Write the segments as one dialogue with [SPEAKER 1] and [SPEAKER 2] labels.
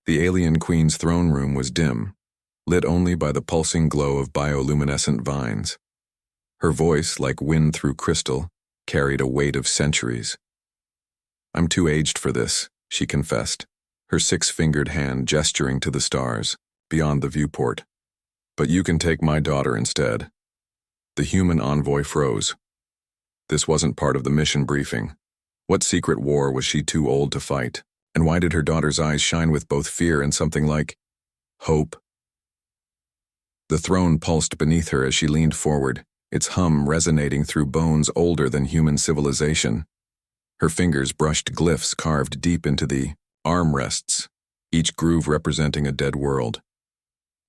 [SPEAKER 1] The alien queen's throne room was dim, lit only by the pulsing glow of bioluminescent vines. Her voice, like wind through crystal, carried a weight of centuries. "I'm too aged for this," she confessed, her six-fingered hand gesturing to the stars, beyond the viewport. "But you can take my daughter instead." The human envoy froze. This wasn't part of the mission briefing. What secret war was she too old to fight? And why did her daughter's eyes shine with both fear and something like hope? The throne pulsed beneath her as she leaned forward, its hum resonating through bones older than human civilization. Her fingers brushed glyphs carved deep into the armrests, each groove representing a dead world.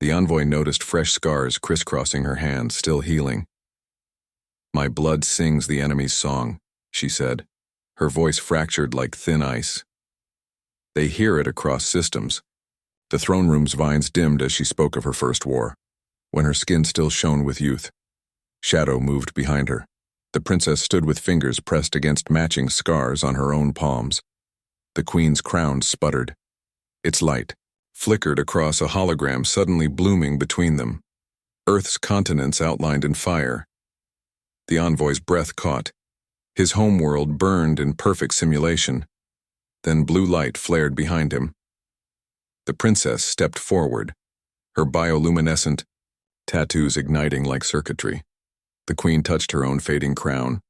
[SPEAKER 1] The envoy noticed fresh scars crisscrossing her hand, still healing. "My blood sings the enemy's song," she said, her voice fractured like thin ice. "They hear it across systems." The throne room's vines dimmed as she spoke of her first war, when her skin still shone with youth. Shadow moved behind her. The princess stood with fingers pressed against matching scars on her own palms. The queen's crown sputtered. Its light flickered across a hologram suddenly blooming between them, Earth's continents outlined in fire. The envoy's breath caught. His homeworld burned in perfect simulation. Then blue light flared behind him. The princess stepped forward, her bioluminescent tattoos igniting like circuitry. The queen touched her own fading crown.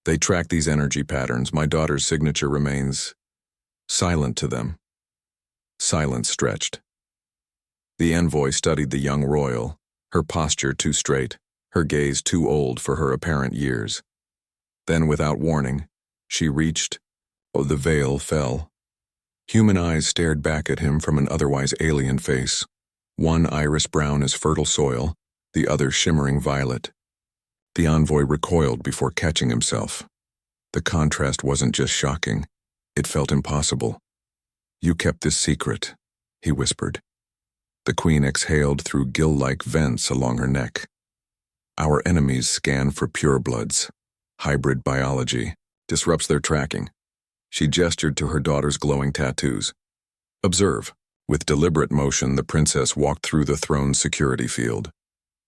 [SPEAKER 1] "They track these energy patterns. My daughter's signature remains silent to them." Silence stretched. The envoy studied the young royal, her posture too straight, her gaze too old for her apparent years. Then, without warning, she reached. The veil fell. Human eyes stared back at him from an otherwise alien face, one iris brown as fertile soil, the other shimmering violet. The envoy recoiled before catching himself. The contrast wasn't just shocking, it felt impossible. "You kept this secret," he whispered. The queen exhaled through gill-like vents along her neck. "Our enemies scan for purebloods. Hybrid biology disrupts their tracking." She gestured to her daughter's glowing tattoos. "Observe." With deliberate motion, the princess walked through the throne's security field.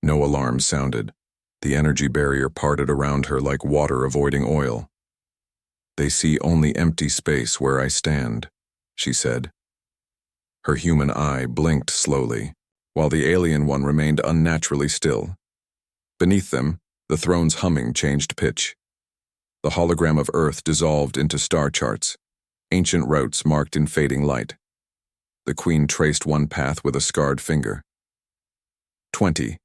[SPEAKER 1] No alarms sounded. The energy barrier parted around her like water avoiding oil. "They see only empty space where I stand," she said. Her human eye blinked slowly, while the alien one remained unnaturally still. Beneath them, the throne's humming changed pitch. The hologram of Earth dissolved into star charts, ancient routes marked in fading light. The queen traced one path with a scarred finger. 20.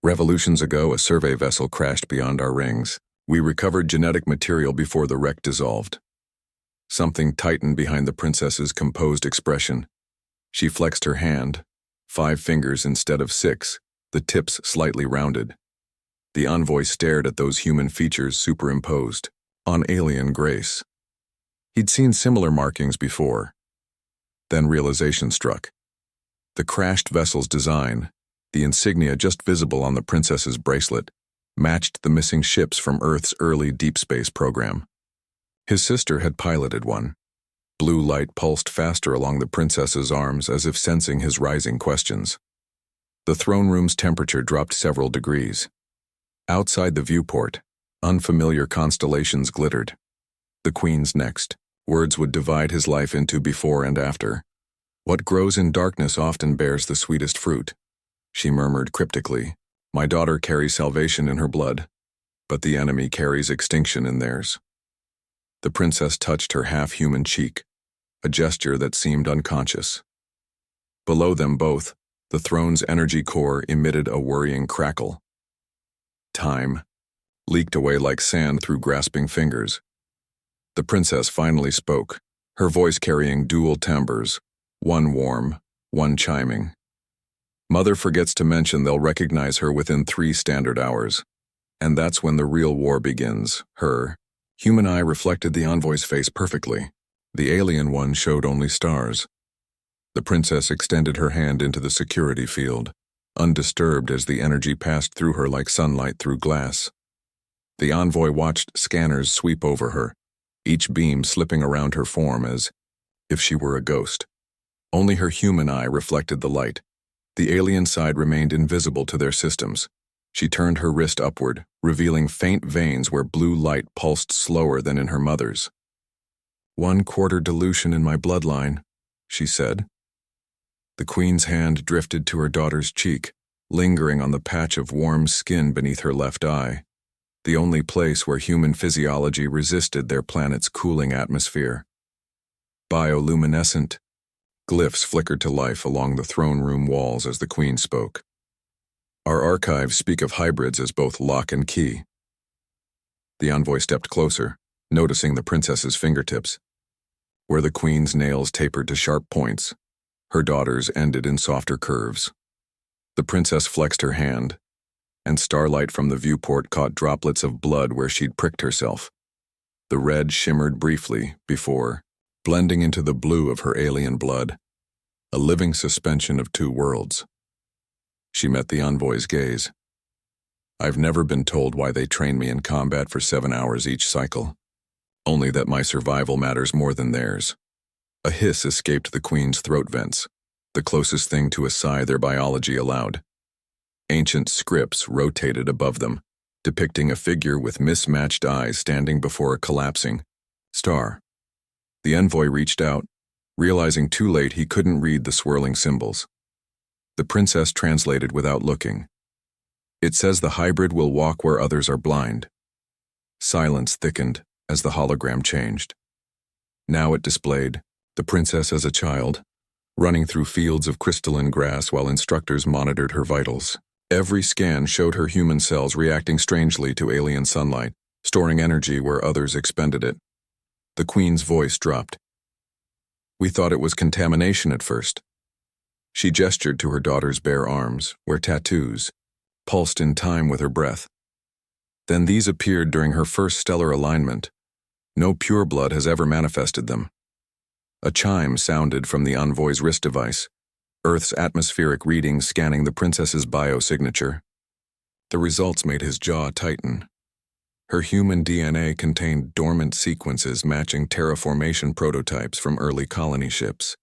[SPEAKER 1] Revolutions ago, a survey vessel crashed beyond our rings. We recovered genetic material before the wreck dissolved. Something tightened behind the princess's composed expression. She flexed her hand, 5 fingers instead of 6, the tips slightly rounded. The envoy stared at those human features superimposed, on alien grace. He'd seen similar markings before. Then realization struck. The crashed vessel's design, the insignia just visible on the princess's bracelet, matched the missing ships from Earth's early deep space program. His sister had piloted one. Blue light pulsed faster along the princess's arms as if sensing his rising questions. The throne room's temperature dropped several degrees. Outside the viewport, unfamiliar constellations glittered. The queen's next. Words would divide his life into before and after. "What grows in darkness often bears the sweetest fruit," she murmured cryptically. "My daughter carries salvation in her blood, but the enemy carries extinction in theirs." The princess touched her half-human cheek, a gesture that seemed unconscious. Below them both, the throne's energy core emitted a worrying crackle. Time leaked away like sand through grasping fingers. The princess finally spoke, her voice carrying dual timbres, one warm, one chiming. "Mother forgets to mention they'll recognize her within 3 standard hours. And that's when the real war begins, her." Human eye reflected the envoy's face perfectly. The alien one showed only stars. The princess extended her hand into the security field, undisturbed as the energy passed through her like sunlight through glass. The envoy watched scanners sweep over her, each beam slipping around her form as if she were a ghost. Only her human eye reflected the light. The alien side remained invisible to their systems. She turned her wrist upward, revealing faint veins where blue light pulsed slower than in her mother's. 1/4 dilution in my bloodline, she said. The queen's hand drifted to her daughter's cheek, lingering on the patch of warm skin beneath her left eye, the only place where human physiology resisted their planet's cooling atmosphere. Bioluminescent. Glyphs flickered to life along the throne room walls as the queen spoke. Our archives speak of hybrids as both lock and key. The envoy stepped closer, noticing the princess's fingertips. Where the queen's nails tapered to sharp points, her daughter's ended in softer curves. The princess flexed her hand, and starlight from the viewport caught droplets of blood where she'd pricked herself. The red shimmered briefly before blending into the blue of her alien blood, a living suspension of two worlds. She met the envoy's gaze. I've never been told why they train me in combat for 7 hours each cycle, only that my survival matters more than theirs. A hiss escaped the queen's throat vents, the closest thing to a sigh their biology allowed. Ancient scripts rotated above them, depicting a figure with mismatched eyes standing before a collapsing star. The envoy reached out, realizing too late he couldn't read the swirling symbols. The princess translated without looking. It says the hybrid will walk where others are blind. Silence thickened as the hologram changed. Now it displayed the princess as a child, running through fields of crystalline grass while instructors monitored her vitals. Every scan showed her human cells reacting strangely to alien sunlight, storing energy where others expended it. The queen's voice dropped. We thought it was contamination at first. She gestured to her daughter's bare arms, where tattoos pulsed in time with her breath. Then these appeared during her first stellar alignment. No pure blood has ever manifested them. A chime sounded from the envoy's wrist device, Earth's atmospheric readings scanning the princess's biosignature. The results made his jaw tighten. Her human DNA contained dormant sequences matching terraformation prototypes from early colony ships,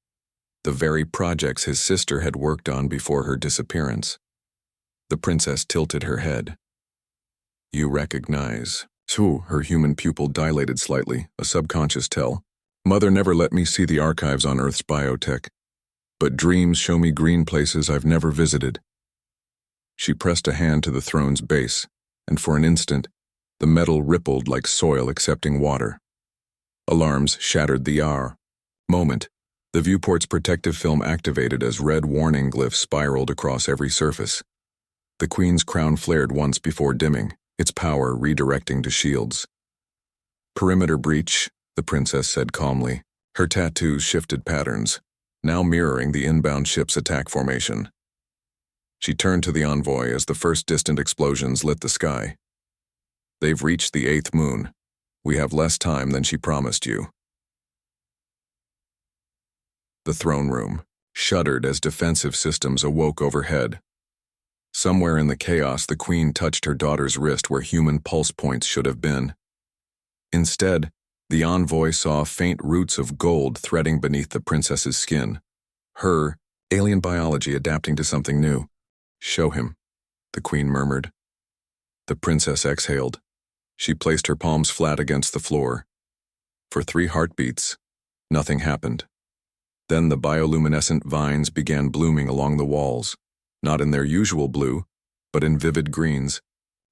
[SPEAKER 1] the very projects his sister had worked on before her disappearance. The princess tilted her head. You recognize. Her human pupil dilated slightly, a subconscious tell. Mother never let me see the archives on Earth's biotech, but dreams show me green places I've never visited. She pressed a hand to the throne's base, and for an instant, the metal rippled like soil accepting water. Alarms shattered the moment. The viewport's protective film activated as red warning glyphs spiraled across every surface. The queen's crown flared once before dimming, its power redirecting to shields. Perimeter breach, the princess said calmly. Her tattoos shifted patterns, now mirroring the inbound ship's attack formation. She turned to the envoy as the first distant explosions lit the sky. They've reached the 8th moon. We have less time than she promised you. The throne room shuddered as defensive systems awoke overhead. Somewhere in the chaos, the queen touched her daughter's wrist where human pulse points should have been. Instead, the envoy saw faint roots of gold threading beneath the princess's skin. Her alien biology adapting to something new. Show him, the queen murmured. The princess exhaled. She placed her palms flat against the floor. For 3 heartbeats, nothing happened. Then the bioluminescent vines began blooming along the walls, not in their usual blue, but in vivid greens,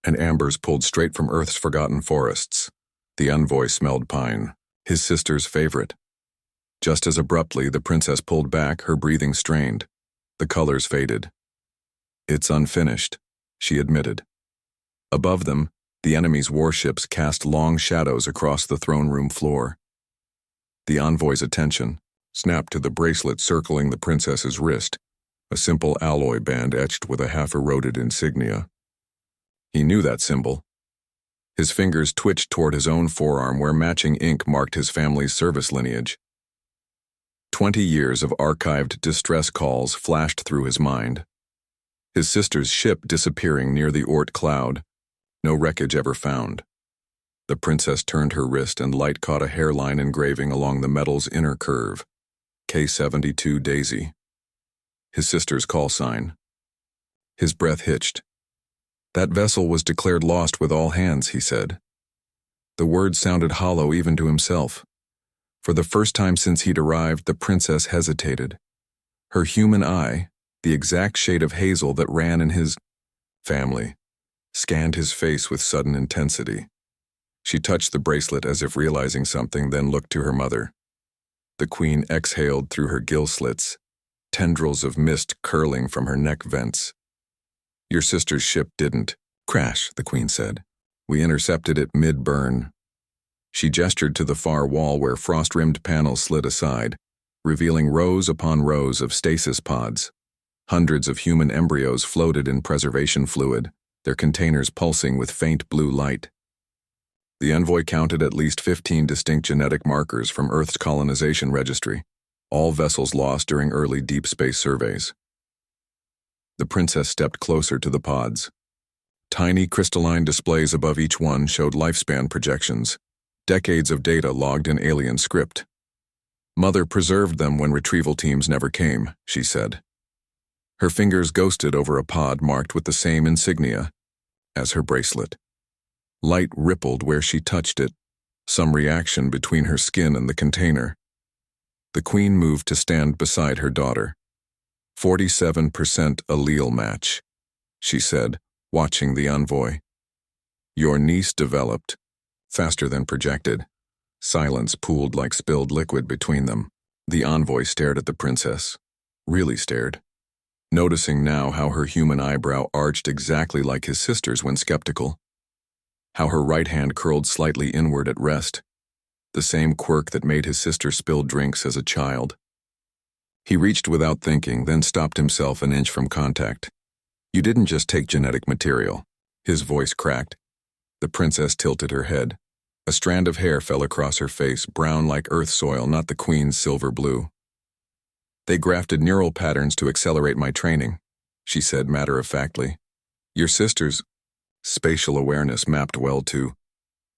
[SPEAKER 1] and ambers pulled straight from Earth's forgotten forests. The envoy smelled pine, his sister's favorite. Just as abruptly, the princess pulled back, her breathing strained. The colors faded. It's unfinished, she admitted. Above them, the enemy's warships cast long shadows across the throne room floor. The envoy's attention snapped to the bracelet circling the princess's wrist, a simple alloy band etched with a half-eroded insignia. He knew that symbol. His fingers twitched toward his own forearm where matching ink marked his family's service lineage. 20 years of archived distress calls flashed through his mind. His sister's ship disappearing near the Ort cloud, no wreckage ever found. The princess turned her wrist and light caught a hairline engraving along the metal's inner curve. K-72 Daisy. His sister's call sign. His breath hitched. That vessel was declared lost with all hands, he said. The words sounded hollow even to himself. For the first time since he'd arrived, the princess hesitated. Her human eye, the exact shade of hazel that ran in his family, scanned his face with sudden intensity. She touched the bracelet as if realizing something, then looked to her mother. The queen exhaled through her gill slits, tendrils of mist curling from her neck vents. Your sister's ship didn't crash, the queen said. We intercepted it mid-burn. She gestured to the far wall where frost-rimmed panels slid aside, revealing rows upon rows of stasis pods. Hundreds of human embryos floated in preservation fluid, their containers pulsing with faint blue light. The envoy counted at least 15 distinct genetic markers from Earth's colonization registry, all vessels lost during early deep space surveys. The princess stepped closer to the pods. Tiny crystalline displays above each one showed lifespan projections, decades of data logged in alien script. Mother preserved them when retrieval teams never came, she said. Her fingers ghosted over a pod marked with the same insignia as her bracelet. Light rippled where she touched it, some reaction between her skin and the container. The queen moved to stand beside her daughter. 47% allele match, she said, watching the envoy. Your niece developed faster than projected. Silence pooled like spilled liquid between them. The envoy stared at the princess. Really stared. Noticing now how her human eyebrow arched exactly like his sister's when skeptical. How her right hand curled slightly inward at rest. The same quirk that made his sister spill drinks as a child. He reached without thinking, then stopped himself an inch from contact. You didn't just take genetic material. His voice cracked. The princess tilted her head. A strand of hair fell across her face, brown like earth soil, not the queen's silver blue. They grafted neural patterns to accelerate my training, she said matter-of-factly. Your sister's spatial awareness mapped well too.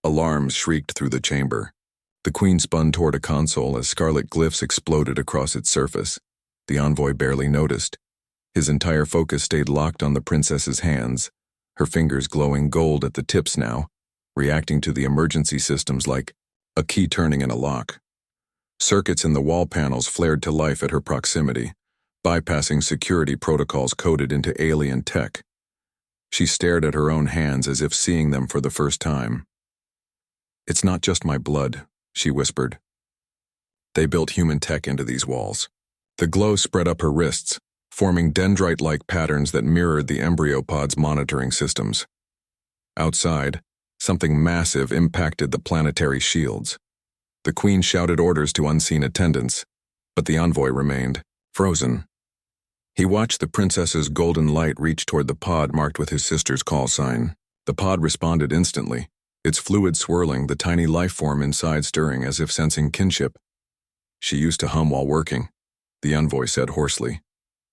[SPEAKER 1] Alarms shrieked through the chamber. The queen spun toward a console as scarlet glyphs exploded across its surface. The envoy barely noticed. His entire focus stayed locked on the princess's hands, her fingers glowing gold at the tips now, reacting to the emergency systems like a key turning in a lock. Circuits in the wall panels flared to life at her proximity, bypassing security protocols coded into alien tech. She stared at her own hands as if seeing them for the first time. It's not just my blood, she whispered. They built human tech into these walls. The glow spread up her wrists, forming dendrite-like patterns that mirrored the embryo pod's monitoring systems. Outside, something massive impacted the planetary shields. The queen shouted orders to unseen attendants, but the envoy remained frozen. He watched the princess's golden light reach toward the pod marked with his sister's call sign. The pod responded instantly, its fluid swirling, the tiny life form inside stirring as if sensing kinship. She used to hum while working, the envoy said hoarsely.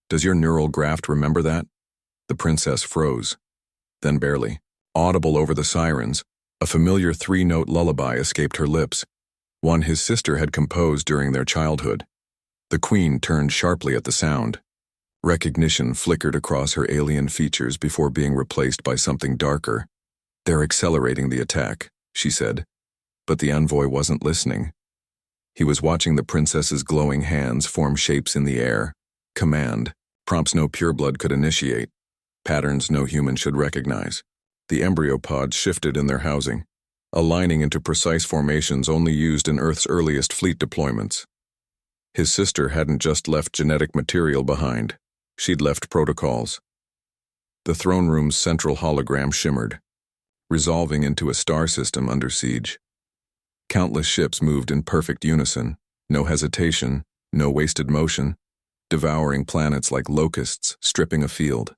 [SPEAKER 1] Does your neural graft remember that? The princess froze. Then barely. Audible over the sirens, a familiar 3-note lullaby escaped her lips, one his sister had composed during their childhood. The queen turned sharply at the sound. Recognition flickered across her alien features before being replaced by something darker. They're accelerating the attack, she said. But the envoy wasn't listening. He was watching the princess's glowing hands form shapes in the air. Command, prompts no pureblood could initiate. Patterns no human should recognize. The embryo pods shifted in their housing, aligning into precise formations only used in Earth's earliest fleet deployments. His sister hadn't just left genetic material behind. She'd left protocols. The throne room's central hologram shimmered, resolving into a star system under siege. Countless ships moved in perfect unison, no hesitation, no wasted motion, devouring planets like locusts stripping a field.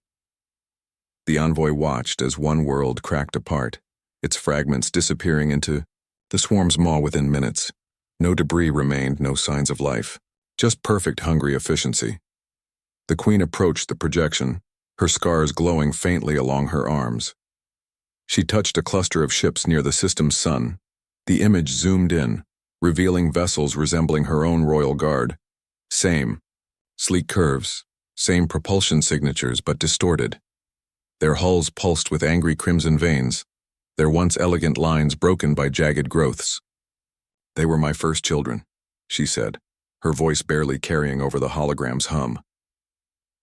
[SPEAKER 1] The envoy watched as one world cracked apart, its fragments disappearing into the swarm's maw within minutes. No debris remained, no signs of life, just perfect hungry efficiency. The queen approached the projection, her scars glowing faintly along her arms. She touched a cluster of ships near the system's sun. The image zoomed in, revealing vessels resembling her own royal guard, Same. Sleek curves, same propulsion signatures but distorted. Their hulls pulsed with angry crimson veins, their once elegant lines broken by jagged growths. They were my first children, she said, her voice barely carrying over the hologram's hum.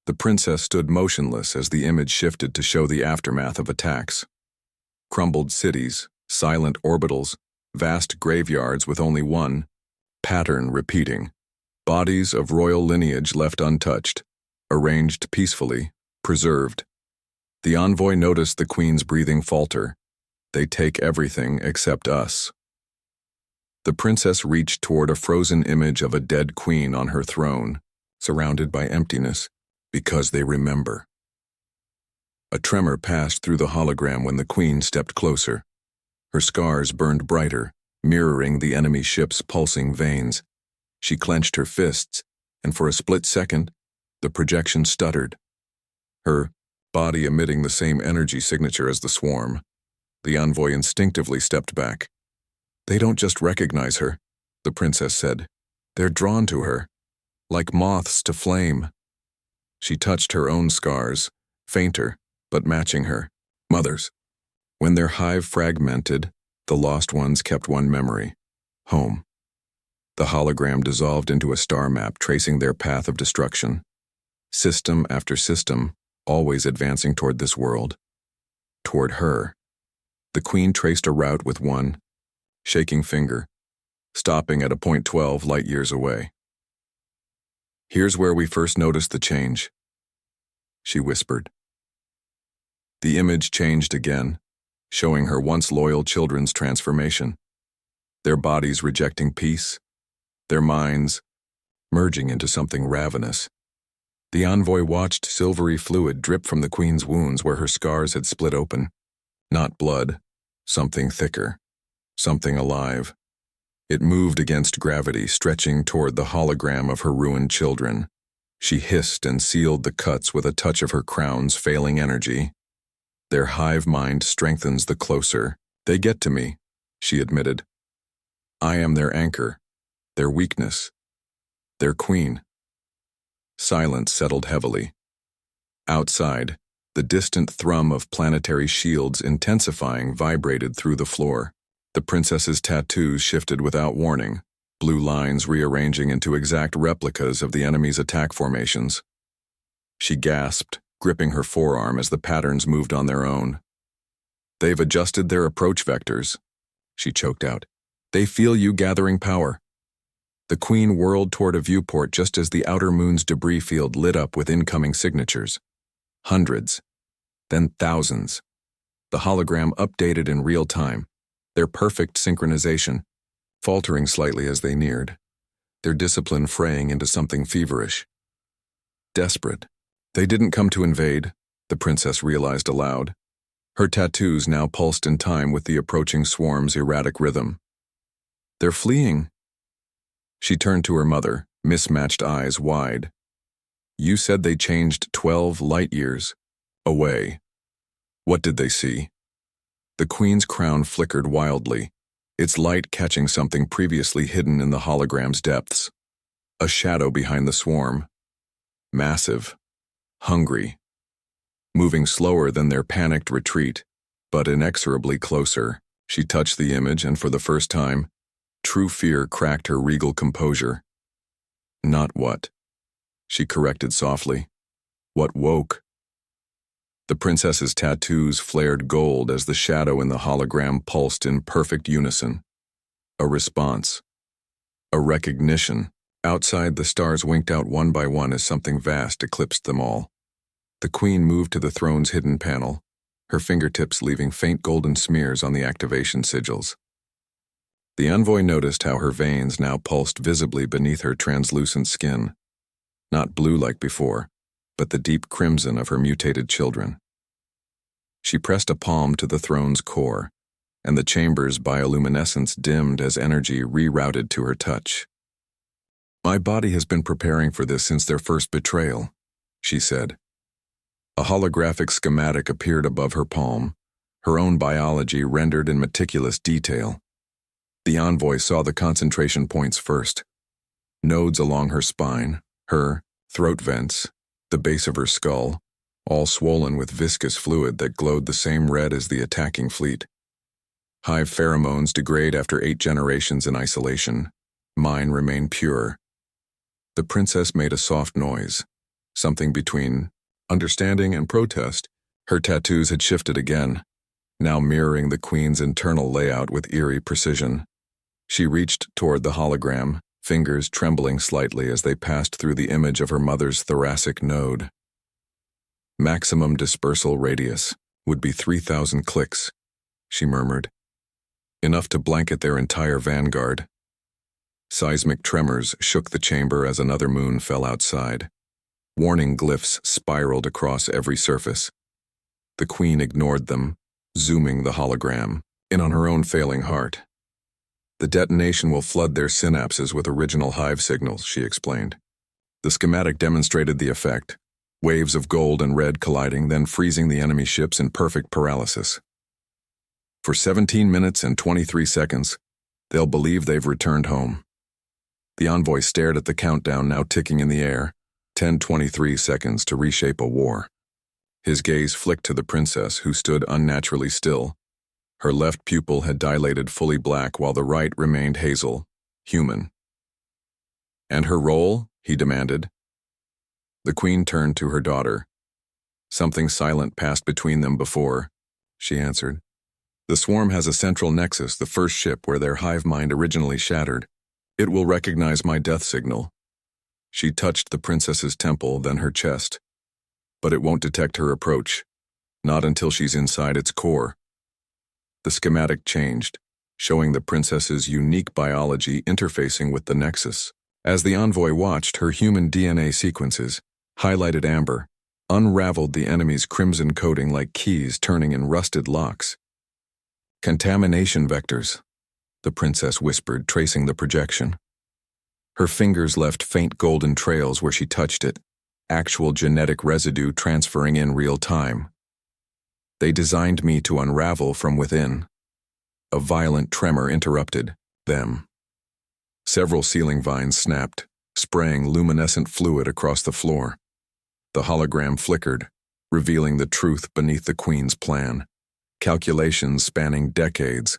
[SPEAKER 1] The princess stood motionless as the image shifted to show the aftermath of attacks. Crumbled cities, silent orbitals, vast graveyards with only one pattern repeating. Bodies of royal lineage left untouched, arranged peacefully, preserved. The envoy noticed the queen's breathing falter. They take everything except us. The princess reached toward a frozen image of a dead queen on her throne, surrounded by emptiness, because they remember. A tremor passed through the hologram when the queen stepped closer. Her scars burned brighter, mirroring the enemy ship's pulsing veins. She clenched her fists, and for a split second, the projection stuttered, her body emitting the same energy signature as the swarm. The envoy instinctively stepped back. They don't just recognize her, the princess said. They're drawn to her, like moths to flame. She touched her own scars, fainter, but matching her mother's. When their hive fragmented, the lost ones kept one memory: home. The hologram dissolved into a star map tracing their path of destruction. System after system, always advancing toward this world. Toward her. The queen traced a route with one shaking finger, stopping at a point 12 light years away. Here's where we first noticed the change, she whispered. The image changed again, showing her once loyal children's transformation. Their bodies rejecting peace, their minds merging into something ravenous. The envoy watched silvery fluid drip from the queen's wounds where her scars had split open. Not blood, something thicker, something alive. It moved against gravity, stretching toward the hologram of her ruined children. She hissed and sealed the cuts with a touch of her crown's failing energy. Their hive mind strengthens the closer. They get to me, she admitted. I am their anchor, their weakness, their queen. Silence settled heavily. Outside, the distant thrum of planetary shields intensifying vibrated through the floor. The princess's tattoos shifted without warning, blue lines rearranging into exact replicas of the enemy's attack formations. She gasped, gripping her forearm as the patterns moved on their own. They've adjusted their approach vectors, she choked out. They feel you gathering power. The queen whirled toward a viewport just as the outer moon's debris field lit up with incoming signatures. Hundreds, then thousands. The hologram updated in real time, their perfect synchronization, faltering slightly as they neared, their discipline fraying into something feverish. Desperate. They didn't come to invade, the princess realized aloud. Her tattoos now pulsed in time with the approaching swarm's erratic rhythm. They're fleeing. She turned to her mother, mismatched eyes wide. You said they changed 12 light years away. What did they see? The queen's crown flickered wildly, its light catching something previously hidden in the hologram's depths. A shadow behind the swarm. Massive. Hungry. Moving slower than their panicked retreat, but inexorably closer. She touched the image and for the first time, true fear cracked her regal composure. Not what? She corrected softly. What woke? The princess's tattoos flared gold as the shadow in the hologram pulsed in perfect unison. A response. A recognition. Outside, the stars winked out one by one as something vast eclipsed them all. The queen moved to the throne's hidden panel, her fingertips leaving faint golden smears on the activation sigils. The envoy noticed how her veins now pulsed visibly beneath her translucent skin. Not blue like before, but the deep crimson of her mutated children. She pressed a palm to the throne's core, and the chamber's bioluminescence dimmed as energy rerouted to her touch. My body has been preparing for this since their first betrayal, she said. A holographic schematic appeared above her palm, her own biology rendered in meticulous detail. The envoy saw the concentration points first. nodes along her spine, her throat vents, the base of her skull, all swollen with viscous fluid that glowed the same red as the attacking fleet. Hive pheromones degrade after 8 generations in isolation. Mine remain pure. The princess made a soft noise, something between understanding and protest. Her tattoos had shifted again, now mirroring the queen's internal layout with eerie precision. She reached toward the hologram, fingers trembling slightly as they passed through the image of her mother's thoracic node. Maximum dispersal radius would be 3,000 clicks, she murmured. Enough to blanket their entire vanguard. Seismic tremors shook the chamber as another moon fell outside. Warning glyphs spiraled across every surface. The queen ignored them, zooming the hologram in on her own failing heart. The detonation will flood their synapses with original hive signals, she explained. The schematic demonstrated the effect, waves of gold and red colliding, then freezing the enemy ships in perfect paralysis. For 17 minutes and 23 seconds, they'll believe they've returned home. The envoy stared at the countdown now ticking in the air, 10:23 seconds to reshape a war. His gaze flicked to the princess, who stood unnaturally still. Her left pupil had dilated fully black while the right remained hazel, human. "And her role?" he demanded. The queen turned to her daughter. "Something silent passed between them before," she answered. "The swarm has a central nexus, the first ship where their hive mind originally shattered. It will recognize my death signal." She touched the princess's temple, then her chest. "But it won't detect her approach, not until she's inside its core." The schematic changed, showing the princess's unique biology interfacing with the nexus. As the envoy watched, her human DNA sequences, highlighted amber, unraveled the enemy's crimson coating like keys turning in rusted locks. "Contamination vectors," the princess whispered, tracing the projection. Her fingers left faint golden trails where she touched it, actual genetic residue transferring in real time. "They designed me to unravel from within." A violent tremor interrupted them. Several ceiling vines snapped, spraying luminescent fluid across the floor. The hologram flickered, revealing the truth beneath the queen's plan. Calculations spanning decades,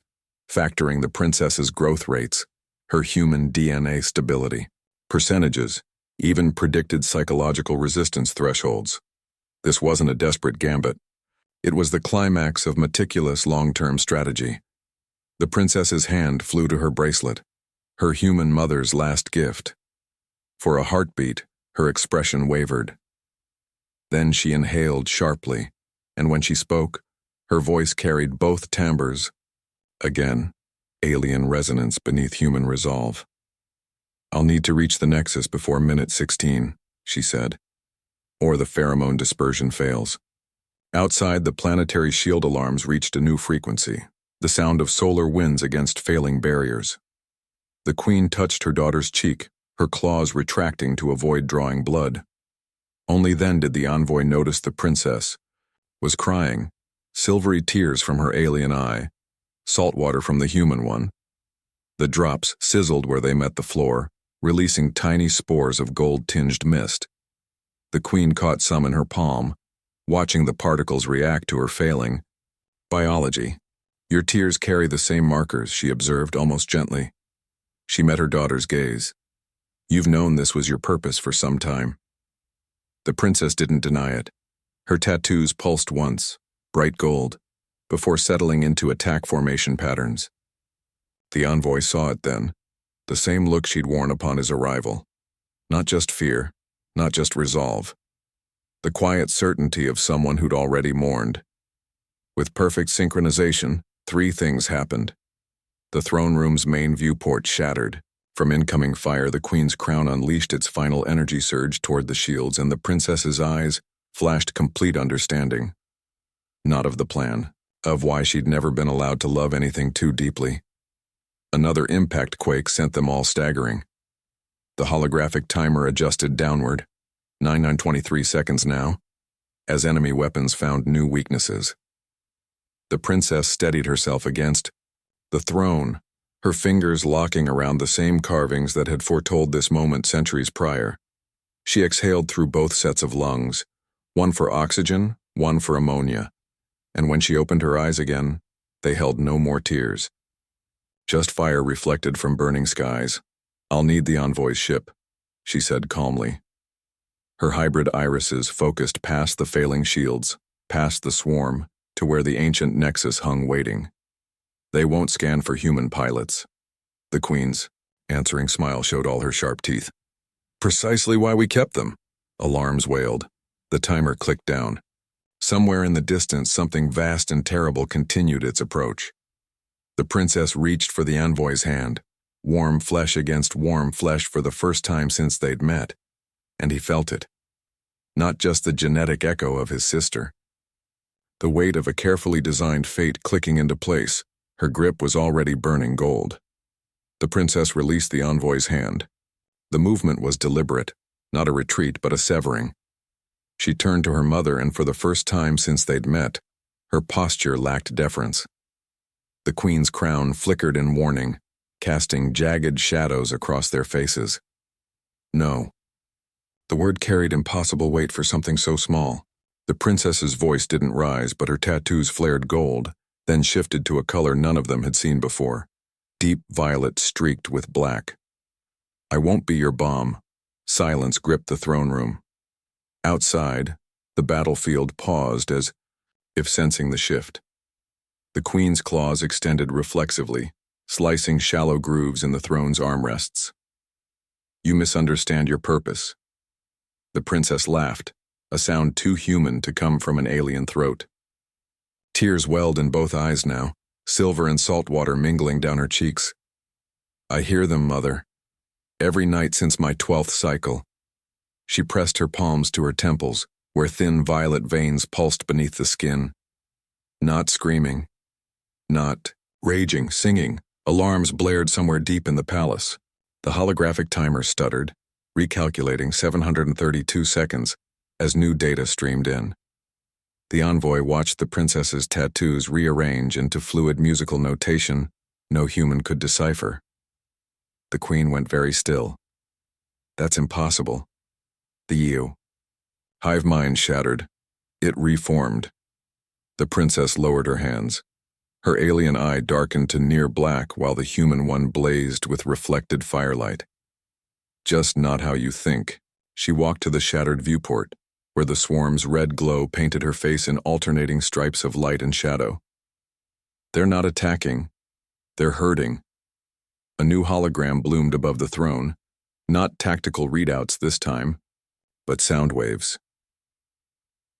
[SPEAKER 1] factoring the princess's growth rates, her human DNA stability, percentages, even predicted psychological resistance thresholds. This wasn't a desperate gambit. It was the climax of meticulous long-term strategy. The princess's hand flew to her bracelet, her human mother's last gift. For a heartbeat, her expression wavered. Then she inhaled sharply, and when she spoke, her voice carried both timbres. Again, alien resonance beneath human resolve. "I'll need to reach the nexus before minute 16, she said, "or the pheromone dispersion fails." Outside, the planetary shield alarms reached a new frequency, the sound of solar winds against failing barriers. The queen touched her daughter's cheek, her claws retracting to avoid drawing blood. Only then did the envoy notice the princess was crying, silvery tears from her alien eye, salt water from the human one. The drops sizzled where they met the floor, releasing tiny spores of gold-tinged mist. The queen caught some in her palm, watching the particles react to her failing. "Biology. Your tears carry the same markers," she observed almost gently. She met her daughter's gaze. "You've known this was your purpose for some time." The princess didn't deny it. Her tattoos pulsed once, bright gold, before settling into attack formation patterns. The envoy saw it then, the same look she'd worn upon his arrival. Not just fear, not just resolve. The quiet certainty of someone who'd already mourned. With perfect synchronization, 3 things happened. The throne room's main viewport shattered. From incoming fire, the queen's crown unleashed its final energy surge toward the shields, and the princess's eyes flashed complete understanding. Not of the plan, of why she'd never been allowed to love anything too deeply. Another impact quake sent them all staggering. The holographic timer adjusted downward, 9:23 seconds now, as enemy weapons found new weaknesses. The princess steadied herself against the throne, her fingers locking around the same carvings that had foretold this moment centuries prior. She exhaled through both sets of lungs, one for oxygen, one for ammonia, and when she opened her eyes again, they held no more tears. Just fire reflected from burning skies. "I'll need the envoy's ship," she said calmly. Her hybrid irises focused past the failing shields, past the swarm, to where the ancient nexus hung waiting. "They won't scan for human pilots." The Queen's answering smile showed all her sharp teeth. "Precisely why we kept them." Alarms wailed. The timer clicked down. Somewhere in the distance, something vast and terrible continued its approach. The princess reached for the envoy's hand, warm flesh against warm flesh for the first time since they'd met, and he felt it. Not just the genetic echo of his sister. The weight of a carefully designed fate clicking into place. Her grip was already burning gold. The princess released the envoy's hand. The movement was deliberate, not a retreat but a severing. She turned to her mother, and for the first time since they'd met, her posture lacked deference. The Queen's crown flickered in warning, casting jagged shadows across their faces. "No." The word carried impossible weight for something so small. The princess's voice didn't rise, but her tattoos flared gold, then shifted to a color none of them had seen before, deep violet streaked with black. "I won't be your bomb." Silence gripped the throne room. Outside, the battlefield paused as if sensing the shift. The Queen's claws extended reflexively, slicing shallow grooves in the throne's armrests. "You misunderstand your purpose." The princess laughed, a sound too human to come from an alien throat. Tears welled in both eyes now, silver and salt water mingling down her cheeks. "I hear them, Mother. Every night since my 12th cycle." She pressed her palms to her temples, where thin violet veins pulsed beneath the skin. Not screaming. Not raging, singing. Alarms blared somewhere deep in the palace. The holographic timer stuttered, recalculating 732 seconds as new data streamed in. The envoy watched the princess's tattoos rearrange into fluid musical notation no human could decipher. The Queen went very still. "That's impossible." The Yu. Hive mind shattered. It reformed. The princess lowered her hands. Her alien eye darkened to near black while the human one blazed with reflected firelight. "Just not how you think." She walked to the shattered viewport, where the swarm's red glow painted her face in alternating stripes of light and shadow. "They're not attacking. They're hurting." A new hologram bloomed above the throne, not tactical readouts this time, but sound waves.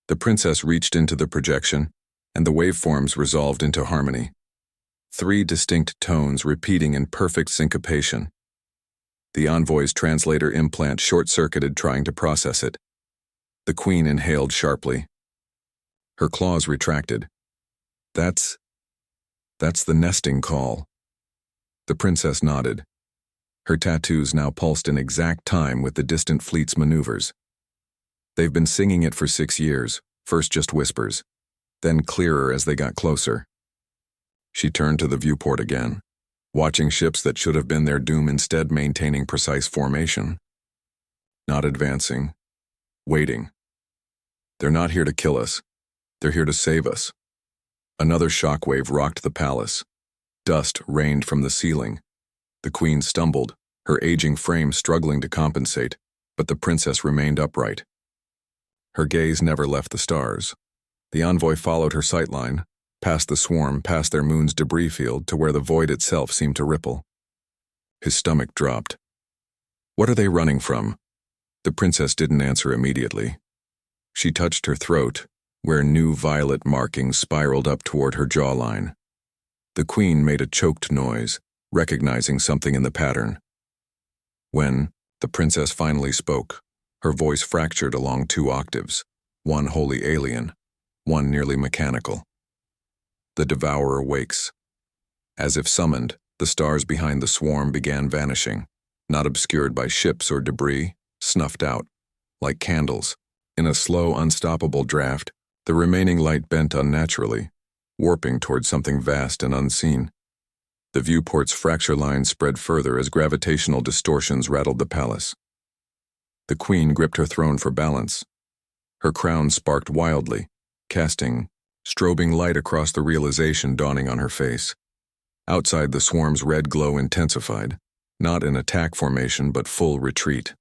[SPEAKER 1] The princess reached into the projection, and the waveforms resolved into harmony. 3 distinct tones repeating in perfect syncopation. The envoy's translator implant short-circuited trying to process it. The Queen inhaled sharply. Her claws retracted. That's the nesting call." The princess nodded. Her tattoos now pulsed in exact time with the distant fleet's maneuvers. They've been singing it for 6 years, first just whispers, then clearer as they got closer. She turned to the viewport again, watching ships that should have been their doom instead maintaining precise formation. Not advancing. Waiting. "They're not here to kill us. They're here to save us." Another shockwave rocked the palace. Dust rained from the ceiling. The Queen stumbled, her aging frame struggling to compensate, but the princess remained upright. Her gaze never left the stars. The envoy followed her sightline, past the swarm, past their moon's debris field to where the void itself seemed to ripple. His stomach dropped. "What are they running from?" The princess didn't answer immediately. She touched her throat, where new violet markings spiraled up toward her jawline. The Queen made a choked noise, recognizing something in the pattern. When the princess finally spoke, her voice fractured along 2 octaves, one wholly alien, one nearly mechanical. "The devourer wakes." As if summoned, the stars behind the swarm began vanishing, not obscured by ships or debris, snuffed out, like candles. In a slow, unstoppable draft, the remaining light bent unnaturally, warping toward something vast and unseen. The viewport's fracture lines spread further as gravitational distortions rattled the palace. The queen gripped her throne for balance. Her crown sparked wildly, casting strobing light across the realization dawning on her face. Outside, the swarm's red glow intensified, not in attack formation but full retreat.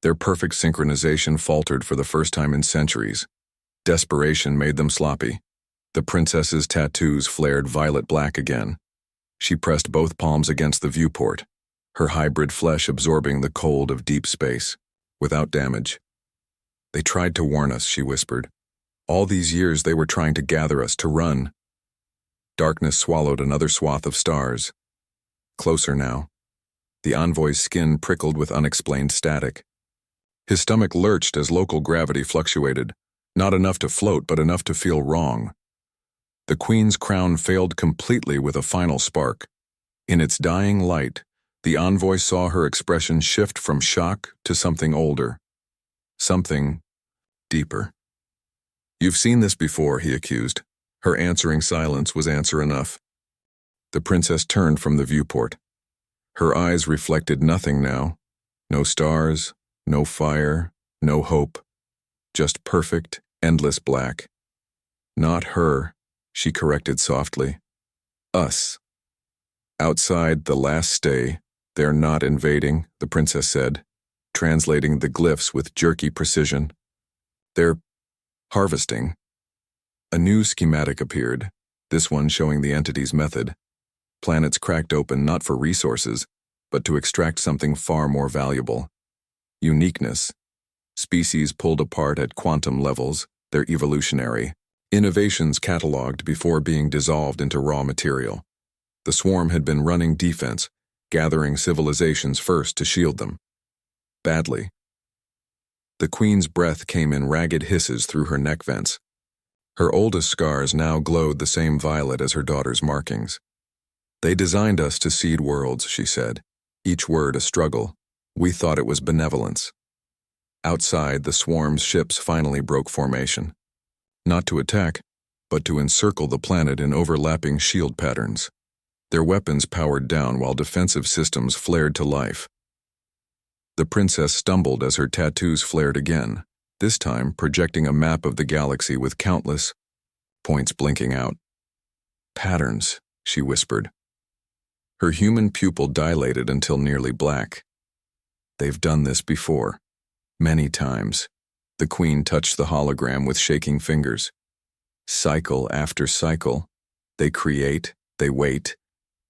[SPEAKER 1] Their perfect synchronization faltered for the first time in centuries. Desperation made them sloppy. The princess's tattoos flared violet black again. She pressed both palms against the viewport, her hybrid flesh absorbing the cold of deep space, without damage. "They tried to warn us," she whispered. "All these years they were trying to gather us, to run." Darkness swallowed another swath of stars. Closer now. The envoy's skin prickled with unexplained static. His stomach lurched as local gravity fluctuated, not enough to float but enough to feel wrong. The queen's crown failed completely with a final spark. In its dying light, the envoy saw her expression shift from shock to something older. Something deeper. "You've seen this before," he accused. Her answering silence was answer enough. The princess turned from the viewport. Her eyes reflected nothing now. No stars, no fire, no hope. Just perfect, endless black. "Not her," she corrected softly. "Us." "Outside the last stay, they're not invading," the princess said, translating the glyphs with jerky precision. "They're harvesting." A new schematic appeared, this one showing the entity's method. Planets cracked open not for resources, but to extract something far more valuable. Uniqueness. Species pulled apart at quantum levels, their evolutionary. Innovations catalogued before being dissolved into raw material. The swarm had been running defense, gathering civilizations first to shield them. Badly. The queen's breath came in ragged hisses through her neck vents. Her oldest scars now glowed the same violet as her daughter's markings. "They designed us to seed worlds," she said, each word a struggle. "We thought it was benevolence." Outside, the swarm's ships finally broke formation. Not to attack, but to encircle the planet in overlapping shield patterns. Their weapons powered down while defensive systems flared to life. The princess stumbled as her tattoos flared again, this time projecting a map of the galaxy with countless points blinking out. "Patterns," she whispered. Her human pupil dilated until nearly black. "They've done this before. Many times." The queen touched the hologram with shaking fingers. "Cycle after cycle. They create, they wait,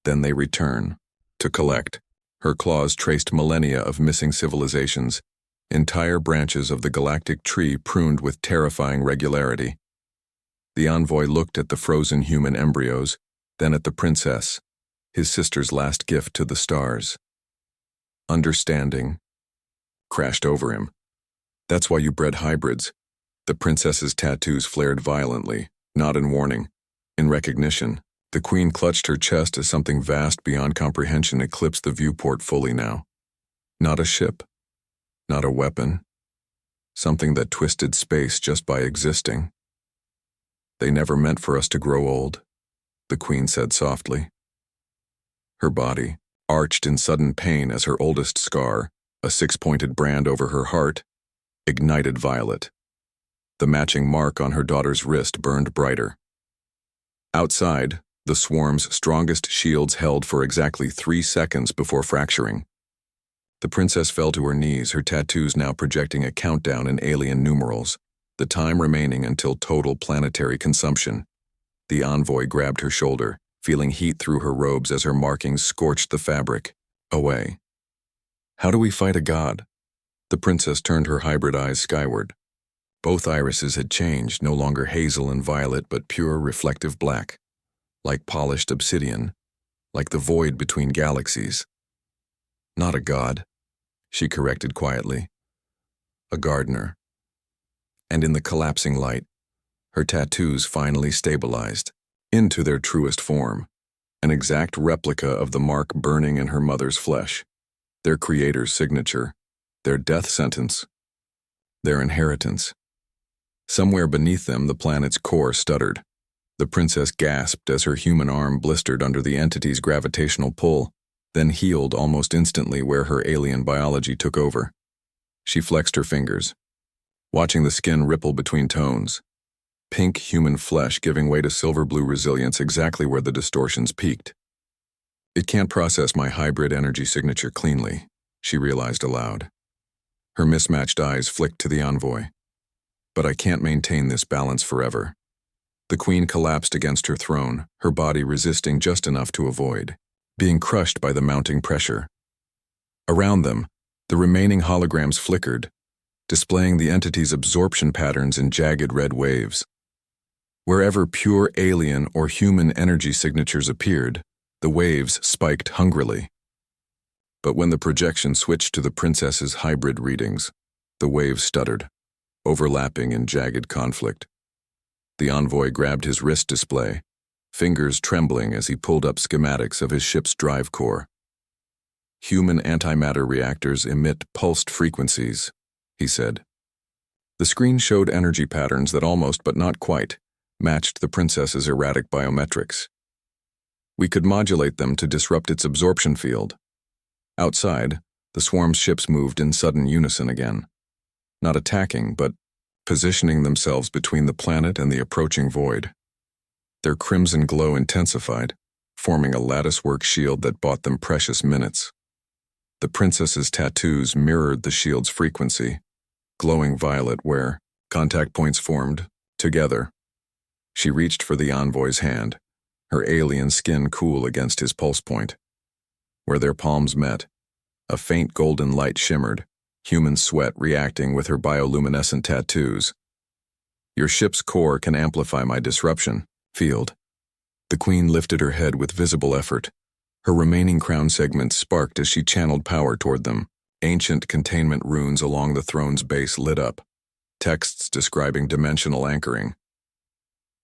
[SPEAKER 1] then they return. To collect." Her claws traced millennia of missing civilizations, entire branches of the galactic tree pruned with terrifying regularity. The envoy looked at the frozen human embryos, then at the princess, his sister's last gift to the stars. Understanding crashed over him. "That's why you bred hybrids." The princess's tattoos flared violently, not in warning, in recognition. The queen clutched her chest as something vast beyond comprehension eclipsed the viewport fully now. Not a ship, not a weapon, something that twisted space just by existing. "They never meant for us to grow old," the queen said softly. Her body arched in sudden pain as her oldest scar, a six-pointed brand over her heart, ignited violet. The matching mark on her daughter's wrist burned brighter. Outside, the swarm's strongest shields held for exactly 3 seconds before fracturing. The princess fell to her knees, her tattoos now projecting a countdown in alien numerals, the time remaining until total planetary consumption. The envoy grabbed her shoulder, feeling heat through her robes as her markings scorched the fabric. "Away." "How do we fight a god?" The princess turned her hybrid eyes skyward. Both irises had changed, no longer hazel and violet but pure reflective black. Like polished obsidian, like the void between galaxies. "Not a god," she corrected quietly. "A gardener." And in the collapsing light, her tattoos finally stabilized, into their truest form, an exact replica of the mark burning in her mother's flesh, their creator's signature, their death sentence, their inheritance. Somewhere beneath them, the planet's core stuttered. The princess gasped as her human arm blistered under the entity's gravitational pull, then healed almost instantly where her alien biology took over. She flexed her fingers, watching the skin ripple between tones. Pink human flesh giving way to silver-blue resilience exactly where the distortions peaked. It can't process my hybrid energy signature cleanly, she realized aloud. Her mismatched eyes flicked to the envoy. But I can't maintain this balance forever. The queen collapsed against her throne, her body resisting just enough to avoid being crushed by the mounting pressure. Around them, the remaining holograms flickered, displaying the entity's absorption patterns in jagged red waves. Wherever pure alien or human energy signatures appeared, the waves spiked hungrily. But when the projection switched to the princess's hybrid readings, the waves stuttered, overlapping in jagged conflict. The envoy grabbed his wrist display, fingers trembling as he pulled up schematics of his ship's drive core. Human antimatter reactors emit pulsed frequencies, he said. The screen showed energy patterns that almost, but not quite, matched the princess's erratic biometrics. We could modulate them to disrupt its absorption field. Outside, the swarm's ships moved in sudden unison again, not attacking, but positioning themselves between the planet and the approaching void. Their crimson glow intensified, forming a latticework shield that bought them precious minutes. The princess's tattoos mirrored the shield's frequency, glowing violet where contact points formed, together. She reached for the envoy's hand, her alien skin cool against his pulse point. Where their palms met, a faint golden light shimmered, human sweat reacting with her bioluminescent tattoos. Your ship's core can amplify my disruption field. The queen lifted her head with visible effort. Her remaining crown segments sparked as she channeled power toward them. Ancient containment runes along the throne's base lit up, texts describing dimensional anchoring.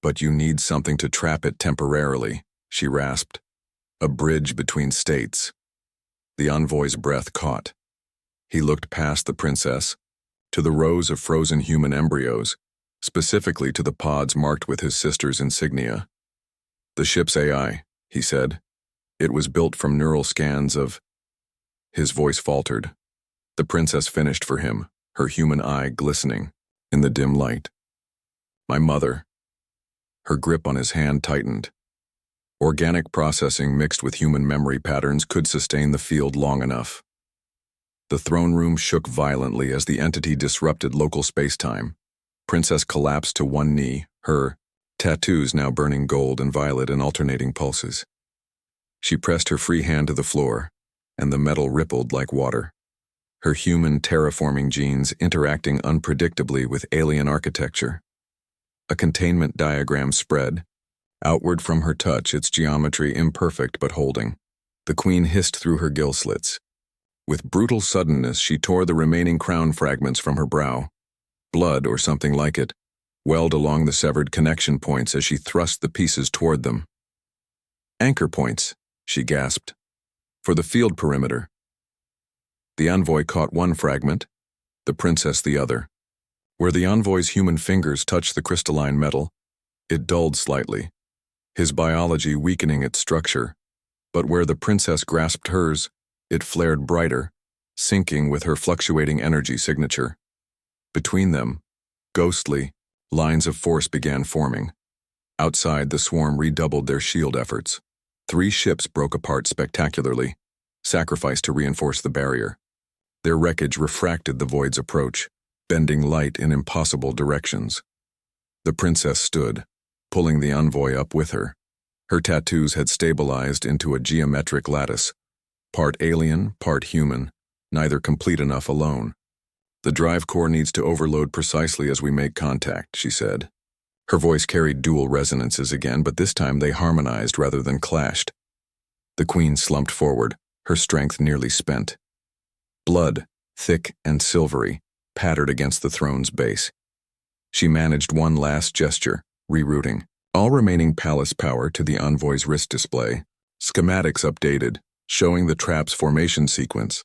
[SPEAKER 1] But you need something to trap it temporarily, she rasped. A bridge between states. The envoy's breath caught. He looked past the princess, to the rows of frozen human embryos, specifically to the pods marked with his sister's insignia. The ship's AI, he said. It was built from neural scans of... His voice faltered. The princess finished for him, her human eye glistening in the dim light. My mother. Her grip on his hand tightened. Organic processing mixed with human memory patterns could sustain the field long enough. The throne room shook violently as the entity disrupted local space-time. Princess collapsed to one knee, her tattoos now burning gold and violet in alternating pulses. She pressed her free hand to the floor, and the metal rippled like water. Her human terraforming genes interacting unpredictably with alien architecture. A containment diagram spread, outward from her touch, its geometry imperfect but holding. The queen hissed through her gill slits. With brutal suddenness, she tore the remaining crown fragments from her brow. Blood, or something like it, welled along the severed connection points as she thrust the pieces toward them. Anchor points, she gasped. For the field perimeter. The envoy caught one fragment, the princess the other. Where the envoy's human fingers touched the crystalline metal, it dulled slightly, his biology weakening its structure, but where the princess grasped hers, it flared brighter, syncing with her fluctuating energy signature. Between them, ghostly, lines of force began forming. Outside, the swarm redoubled their shield efforts. 3 ships broke apart spectacularly, sacrificed to reinforce the barrier. Their wreckage refracted the void's approach, bending light in impossible directions. The princess stood, pulling the envoy up with her. Her tattoos had stabilized into a geometric lattice, part alien, part human, neither complete enough alone. The drive core needs to overload precisely as we make contact, she said. Her voice carried dual resonances again, but this time they harmonized rather than clashed. The queen slumped forward, her strength nearly spent. Blood, thick and silvery, pattered against the throne's base. She managed one last gesture, rerouting all remaining palace power to the envoy's wrist display, schematics updated, showing the trap's formation sequence.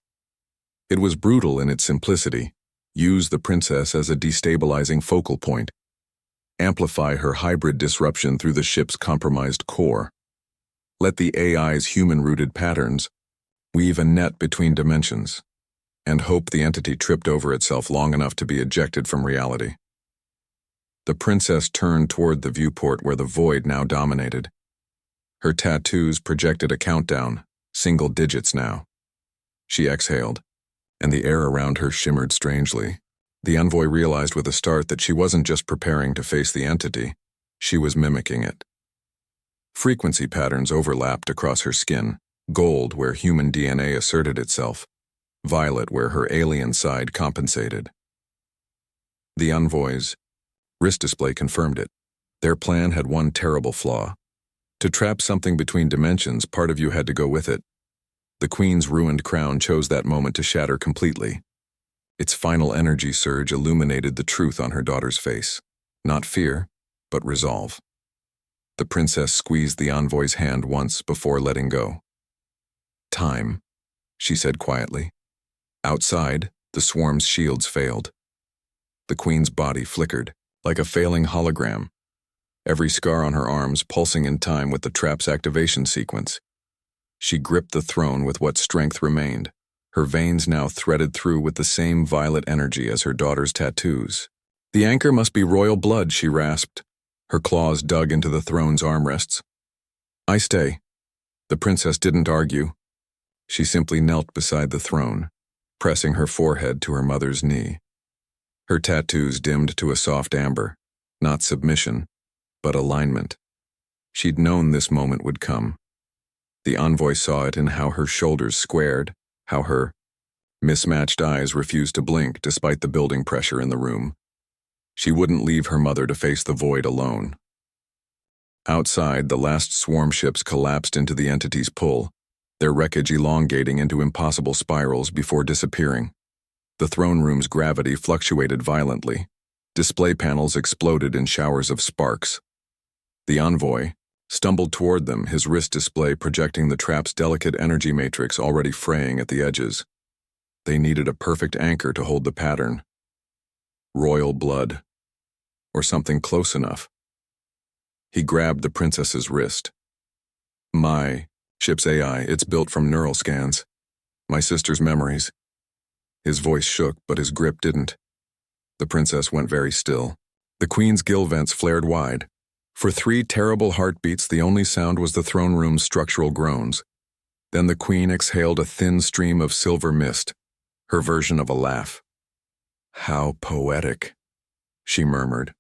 [SPEAKER 1] It was brutal in its simplicity. Use the princess as a destabilizing focal point. Amplify her hybrid disruption through the ship's compromised core. Let the AI's human-rooted patterns weave a net between dimensions, and hope the entity tripped over itself long enough to be ejected from reality. The princess turned toward the viewport where the void now dominated. Her tattoos projected a countdown, single digits now. She exhaled, and the air around her shimmered strangely. The envoy realized with a start that she wasn't just preparing to face the entity, she was mimicking it. Frequency patterns overlapped across her skin, gold where human DNA asserted itself, violet where her alien side compensated. The envoy's wrist display confirmed it. Their plan had one terrible flaw. To trap something between dimensions, part of you had to go with it. The queen's ruined crown chose that moment to shatter completely. Its final energy surge illuminated the truth on her daughter's face. Not fear, but resolve. The princess squeezed the envoy's hand once before letting go. "Time," she said quietly. Outside, the swarm's shields failed. The queen's body flickered, like a failing hologram, every scar on her arms pulsing in time with the trap's activation sequence. She gripped the throne with what strength remained, her veins now threaded through with the same violet energy as her daughter's tattoos. "The anchor must be royal blood," she rasped. Her claws dug into the throne's armrests. "I stay." The princess didn't argue. She simply knelt beside the throne, pressing her forehead to her mother's knee. Her tattoos dimmed to a soft amber, not submission, but alignment. She'd known this moment would come. The envoy saw it in how her shoulders squared, how her mismatched eyes refused to blink despite the building pressure in the room. She wouldn't leave her mother to face the void alone. Outside, the last swarm ships collapsed into the entity's pull, their wreckage elongating into impossible spirals before disappearing. The throne room's gravity fluctuated violently. Display panels exploded in showers of sparks. The envoy stumbled toward them, his wrist display projecting the trap's delicate energy matrix already fraying at the edges. They needed a perfect anchor to hold the pattern. Royal blood, or something close enough. He grabbed the princess's wrist. "My ship's AI, it's built from neural scans. My sister's memories." His voice shook, but his grip didn't. The princess went very still. The queen's gill vents flared wide. For 3 terrible heartbeats, the only sound was the throne room's structural groans. Then the queen exhaled a thin stream of silver mist, her version of a laugh. "How poetic," she murmured.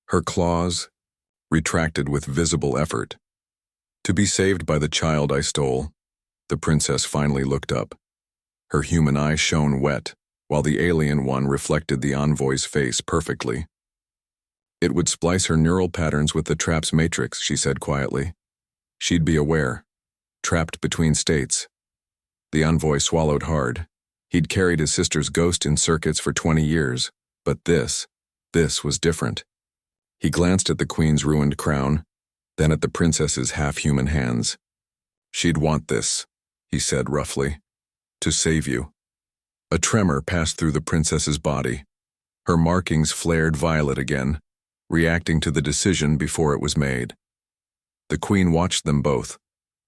[SPEAKER 1] Her claws retracted with visible effort. "To be saved by the child I stole." The princess finally looked up. Her human eye shone wet, while the alien one reflected the envoy's face perfectly. "It would splice her neural patterns with the trap's matrix," she said quietly. "She'd be aware, trapped between states." The envoy swallowed hard. He'd carried his sister's ghost in circuits for 20 years, but this was different. He glanced at the queen's ruined crown, then at the princess's half-human hands. "She'd want this," he said roughly. "To save you." A tremor passed through the princess's body. Her markings flared violet again, reacting to the decision before it was made. The queen watched them both,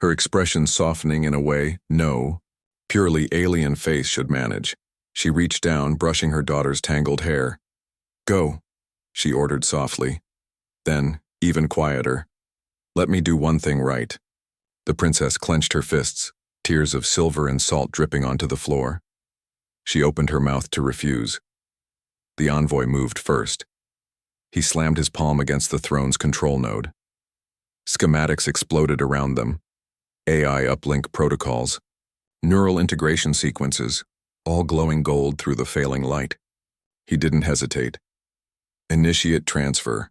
[SPEAKER 1] her expression softening in a way no purely alien face should manage. She reached down, brushing her daughter's tangled hair. "Go," she ordered softly. Then, even quieter, "Let me do one thing right." The princess clenched her fists, tears of silver and salt dripping onto the floor. She opened her mouth to refuse. The envoy moved first. He slammed his palm against the throne's control node. Schematics exploded around them. AI uplink protocols, neural integration sequences, all glowing gold through the failing light. He didn't hesitate. Initiate transfer.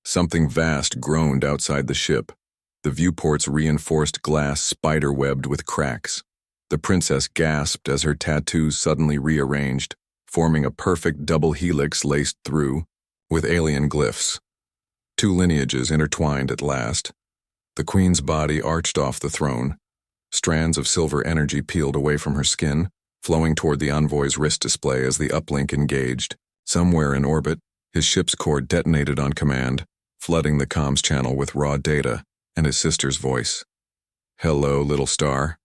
[SPEAKER 1] Something vast groaned outside the ship, the viewport's reinforced glass spider-webbed with cracks. The princess gasped as her tattoos suddenly rearranged, forming a perfect double helix laced through, with alien glyphs. 2 lineages intertwined at last. The queen's body arched off the throne. Strands of silver energy peeled away from her skin, flowing toward the envoy's wrist display as the uplink engaged. Somewhere in orbit, His ship's core detonated on command, flooding the comms channel with raw data and his sister's voice. "Hello, little star."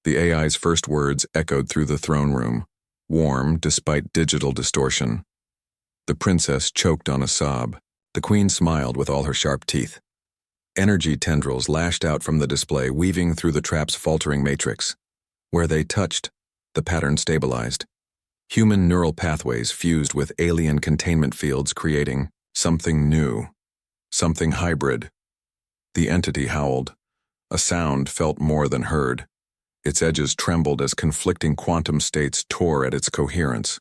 [SPEAKER 1] The AI's first words echoed through the throne room, warm despite digital distortion. The princess choked on a sob. The queen smiled with all her sharp teeth. Energy tendrils lashed out from the display, weaving through the trap's faltering matrix. Where they touched, the pattern stabilized. Human neural pathways fused with alien containment fields, creating something new, something hybrid. The entity howled. A sound felt more than heard. Its edges trembled as conflicting quantum states tore at its coherence.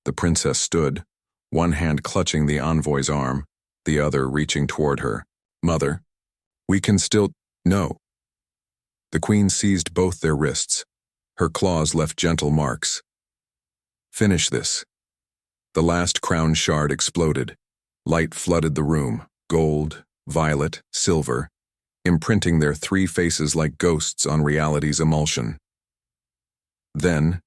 [SPEAKER 1] The princess stood, one hand clutching the envoy's arm, the other reaching toward her. "Mother, we can still—" "No." The queen seized both their wrists. Her claws left gentle marks. "Finish this." The last crown shard exploded. Light flooded the room, gold, violet, silver, imprinting their three faces like ghosts on reality's emulsion. Then,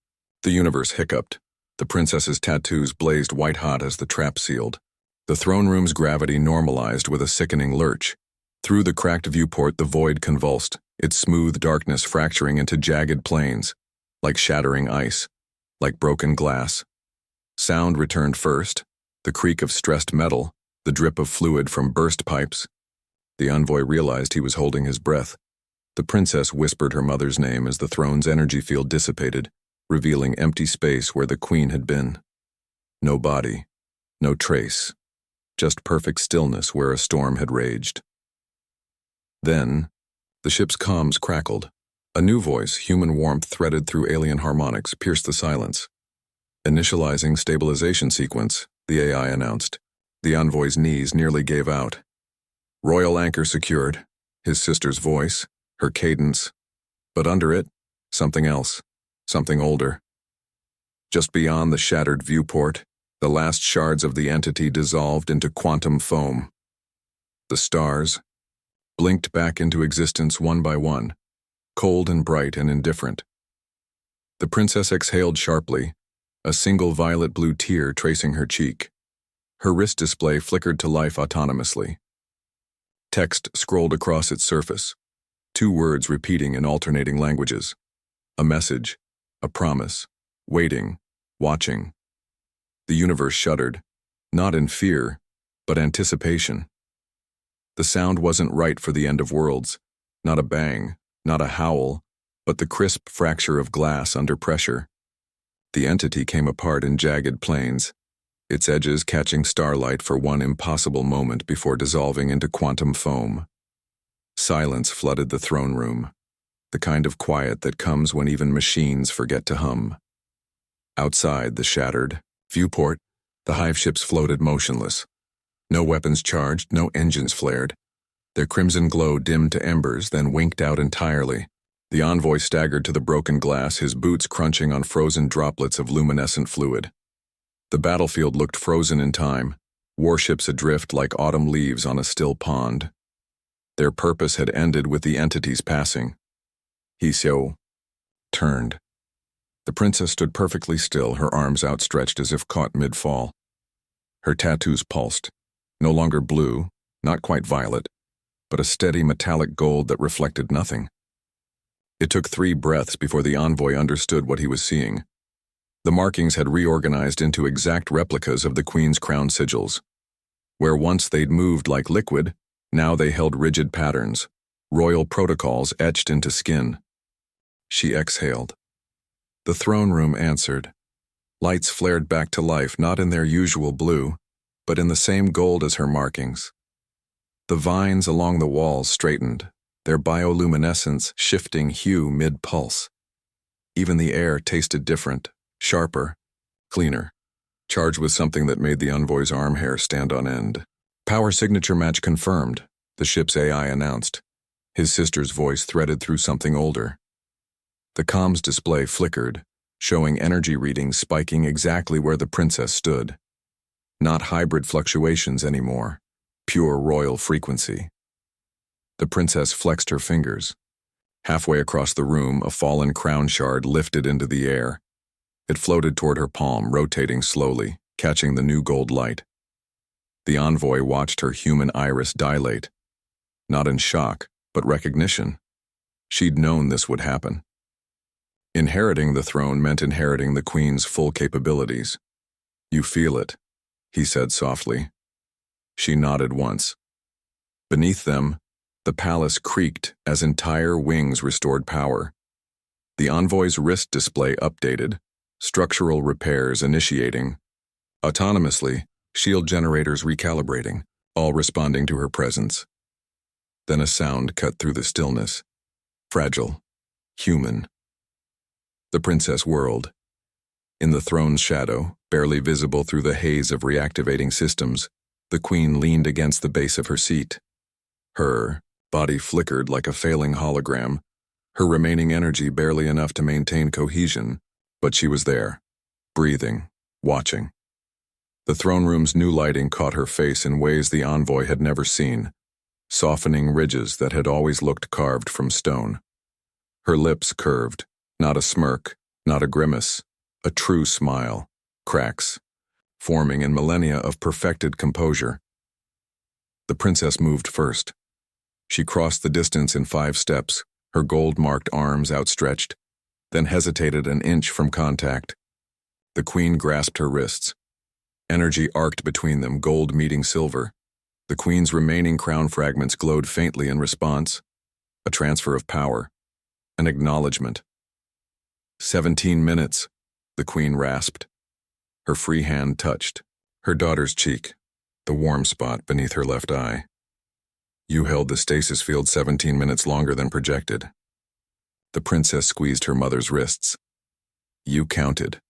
[SPEAKER 1] the universe hiccuped. The princess's tattoos blazed white-hot as the trap sealed. The throne room's gravity normalized with a sickening lurch. Through the cracked viewport, the void convulsed, its smooth darkness fracturing into jagged planes, like shattering ice, like broken glass. Sound returned first, the creak of stressed metal, the drip of fluid from burst pipes. The envoy realized he was holding his breath. The princess whispered her mother's name as the throne's energy field dissipated, revealing empty space where the queen had been. No body, no trace, just perfect stillness where a storm had raged. Then, the ship's comms crackled. A new voice, human warmth threaded through alien harmonics, pierced the silence. "Initializing stabilization sequence," the AI announced. The envoy's knees nearly gave out. "Royal anchor secured," his sister's voice, her cadence. But under it, something else, something older. Just beyond the shattered viewport, the last shards of the entity dissolved into quantum foam. The stars blinked back into existence one by one, cold and bright and indifferent. The princess exhaled sharply, a single violet-blue tear tracing her cheek. Her wrist display flickered to life autonomously. Text scrolled across its surface, 2 words repeating in alternating languages. A message, a promise, waiting, watching. The universe shuddered, not in fear, but anticipation. The sound wasn't right for the end of worlds, not a bang, not a howl, but the crisp fracture of glass under pressure. The entity came apart in jagged planes, its edges catching starlight for one impossible moment before dissolving into quantum foam. Silence flooded the throne room, the kind of quiet that comes when even machines forget to hum. Outside the shattered viewport, the hive ships floated motionless. No weapons charged, no engines flared. Their crimson glow dimmed to embers, then winked out entirely. The envoy staggered to the broken glass, his boots crunching on frozen droplets of luminescent fluid. The battlefield looked frozen in time, warships adrift like autumn leaves on a still pond. Their purpose had ended with the entity's passing. Hiseo turned. The princess stood perfectly still, her arms outstretched as if caught mid-fall. Her tattoos pulsed, no longer blue, not quite violet, but a steady metallic gold that reflected nothing. It took 3 breaths before the envoy understood what he was seeing. The markings had reorganized into exact replicas of the queen's crown sigils. Where once they'd moved like liquid, now they held rigid patterns, royal protocols etched into skin. She exhaled. The throne room answered. Lights flared back to life, not in their usual blue, but in the same gold as her markings. The vines along the walls straightened, their bioluminescence shifting hue mid-pulse. Even the air tasted different, sharper, cleaner, charged with something that made the envoy's arm hair stand on end. "Power signature match confirmed," the ship's AI announced. His sister's voice threaded through something older. The comms display flickered, showing energy readings spiking exactly where the princess stood. Not hybrid fluctuations anymore, pure royal frequency. The princess flexed her fingers. Halfway across the room, a fallen crown shard lifted into the air. It floated toward her palm, rotating slowly, catching the new gold light. The envoy watched her human iris dilate, not in shock, but recognition. She'd known this would happen. Inheriting the throne meant inheriting the queen's full capabilities. "You feel it," he said softly. She nodded once. Beneath them, the palace creaked as entire wings restored power. The envoy's wrist display updated, structural repairs initiating. Autonomously, shield generators recalibrating, all responding to her presence. Then a sound cut through the stillness. Fragile. Human. The princess whirled. In the throne's shadow, barely visible through the haze of reactivating systems, the queen leaned against the base of her seat. Her body flickered like a failing hologram, her remaining energy barely enough to maintain cohesion, but she was there, breathing, watching. The throne room's new lighting caught her face in ways the envoy had never seen, softening ridges that had always looked carved from stone. Her lips curved, not a smirk, not a grimace, a true smile, cracks, forming in millennia of perfected composure. The princess moved first. She crossed the distance in 5 steps, her gold-marked arms outstretched, then hesitated an inch from contact. The queen grasped her wrists. Energy arced between them, gold meeting silver. The queen's remaining crown fragments glowed faintly in response. A transfer of power. An acknowledgement. 17 minutes, the queen rasped. Her free hand touched her daughter's cheek, the warm spot beneath her left eye. "You held the stasis field 17 minutes longer than projected." The princess squeezed her mother's wrists. "You counted."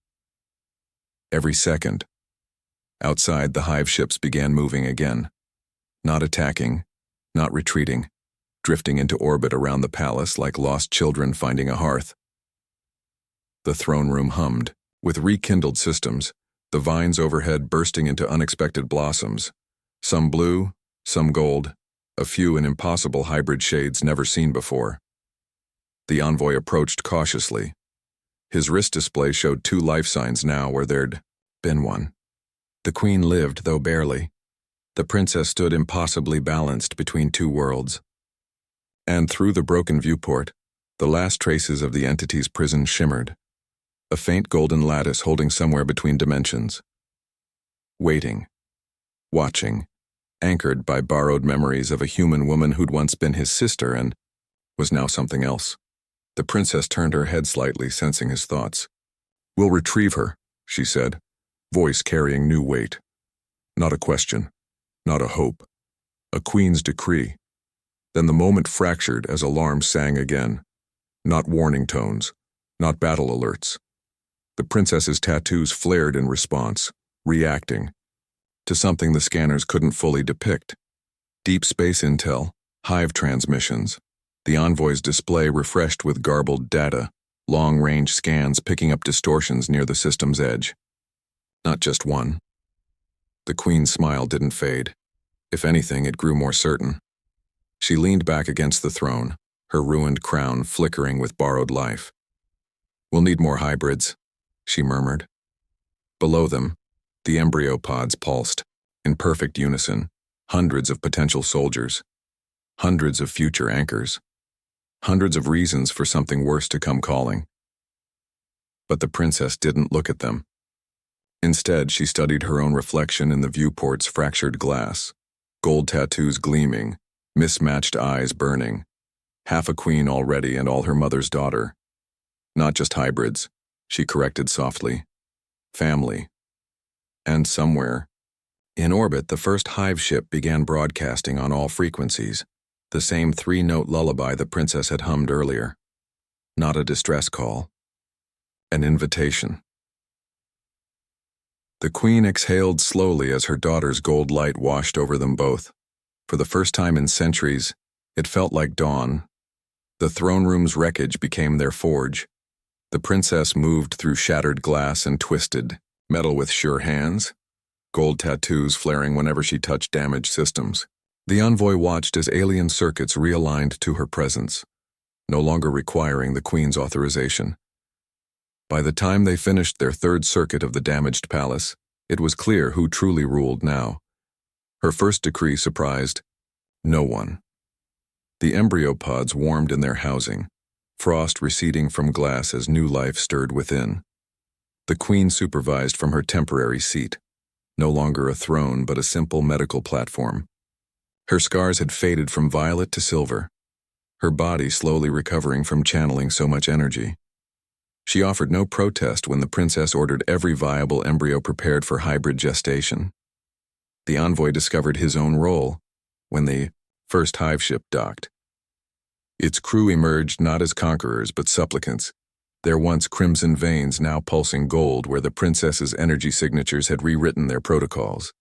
[SPEAKER 1] Every second. Outside, the hive ships began moving again. Not attacking, not retreating, drifting into orbit around the palace like lost children finding a hearth. The throne room hummed, with rekindled systems, the vines overhead bursting into unexpected blossoms, some blue, some gold, a few in impossible hybrid shades never seen before. The envoy approached cautiously. His wrist display showed 2 life signs now where there'd been one. The queen lived, though barely. The princess stood impossibly balanced between 2 worlds. And through the broken viewport, the last traces of the entity's prison shimmered, a faint golden lattice holding somewhere between dimensions. Waiting. Watching. Anchored by borrowed memories of a human woman who'd once been his sister and was now something else. The princess turned her head slightly, sensing his thoughts. "We'll retrieve her," she said, voice carrying new weight. Not a question, not a hope, a queen's decree. Then the moment fractured as alarms sang again. Not warning tones, not battle alerts. The princess's tattoos flared in response, reacting to something the scanners couldn't fully depict. Deep space intel, hive transmissions, the envoy's display refreshed with garbled data, long-range scans picking up distortions near the system's edge. Not just one. The queen's smile didn't fade. If anything, it grew more certain. She leaned back against the throne, her ruined crown flickering with borrowed life. "We'll need more hybrids," she murmured. Below them, the embryo pods pulsed, in perfect unison, hundreds of potential soldiers, hundreds of future anchors, hundreds of reasons for something worse to come calling. But the princess didn't look at them. Instead, she studied her own reflection in the viewport's fractured glass, gold tattoos gleaming, mismatched eyes burning, half a queen already and all her mother's daughter. Not just hybrids, she corrected softly. Family. And somewhere, in orbit, the first hive ship began broadcasting on all frequencies, the same 3-note lullaby the princess had hummed earlier. Not a distress call. An invitation. The queen exhaled slowly as her daughter's gold light washed over them both. For the first time in centuries, it felt like dawn. The throne room's wreckage became their forge. The princess moved through shattered glass and twisted, metal with sure hands, gold tattoos flaring whenever she touched damaged systems. The envoy watched as alien circuits realigned to her presence, no longer requiring the queen's authorization. By the time they finished their 3rd circuit of the damaged palace, It was clear who truly ruled now. Her first decree surprised no one. The embryo pods warmed in their housing, frost receding from glass as new life stirred within. The queen supervised from her temporary seat, no longer a throne but a simple medical platform. Her scars had faded from violet to silver, her body slowly recovering from channeling so much energy. She offered no protest when the princess ordered every viable embryo prepared for hybrid gestation. The envoy discovered his own role when the first hive ship docked. Its crew emerged not as conquerors but supplicants, their once crimson veins now pulsing gold where the princess's energy signatures had rewritten their protocols.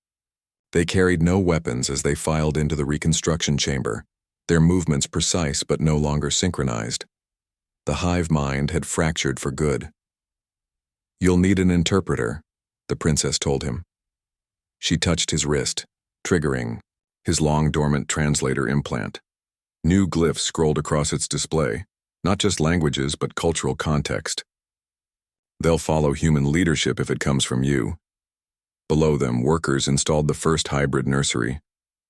[SPEAKER 1] They carried no weapons as they filed into the reconstruction chamber, their movements precise but no longer synchronized. The hive mind had fractured for good. "You'll need an interpreter," the princess told him. She touched his wrist, triggering his long-dormant translator implant. New glyphs scrolled across its display, not just languages but cultural context. "They'll follow human leadership if it comes from you." Below them, workers installed the first hybrid nursery.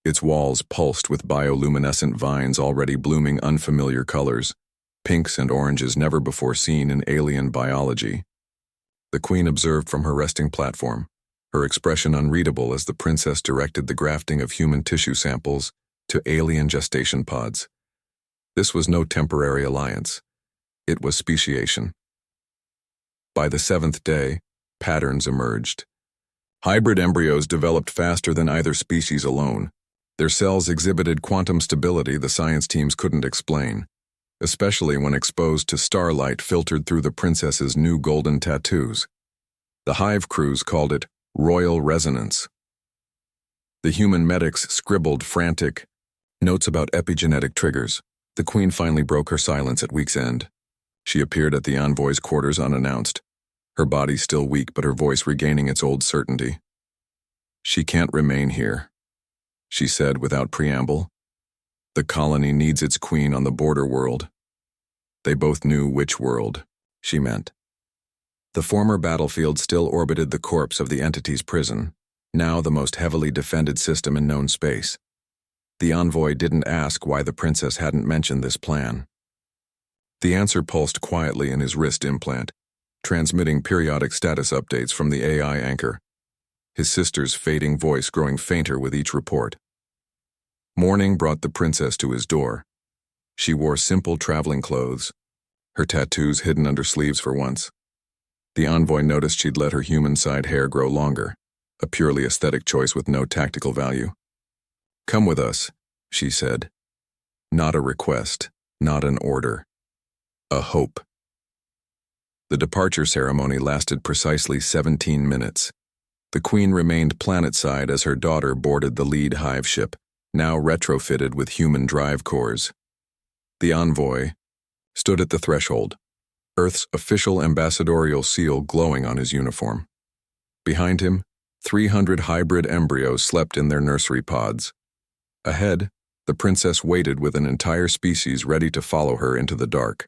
[SPEAKER 1] Its walls pulsed with bioluminescent vines already blooming unfamiliar colors, pinks and oranges never before seen in alien biology. The queen observed from her resting platform, her expression unreadable as the princess directed the grafting of human tissue samples to alien gestation pods. This was no temporary alliance. It was speciation. By the 7th day, patterns emerged. Hybrid embryos developed faster than either species alone. Their cells exhibited quantum stability the science teams couldn't explain, especially when exposed to starlight filtered through the princess's new golden tattoos. The hive crews called it royal resonance. The human medics scribbled frantic notes about epigenetic triggers. The queen finally broke her silence at week's end. She appeared at the envoy's quarters unannounced, her body still weak but her voice regaining its old certainty. "She can't remain here," she said without preamble. "The colony needs its queen on the border world." They both knew which world she meant. The former battlefield still orbited the corpse of the entity's prison, now the most heavily defended system in known space. The envoy didn't ask why the princess hadn't mentioned this plan. The answer pulsed quietly in his wrist implant, transmitting periodic status updates from the AI anchor, his sister's fading voice growing fainter with each report. Morning brought the princess to his door. She wore simple traveling clothes, her tattoos hidden under sleeves for once. The envoy noticed she'd let her human-side hair grow longer, a purely aesthetic choice with no tactical value. "Come with us," she said. Not a request, not an order. A hope. The departure ceremony lasted precisely 17 minutes. The queen remained planetside as her daughter boarded the lead hive ship, now retrofitted with human drive cores. The envoy stood at the threshold, Earth's official ambassadorial seal glowing on his uniform. Behind him, 300 hybrid embryos slept in their nursery pods. Ahead, the princess waited with an entire species ready to follow her into the dark.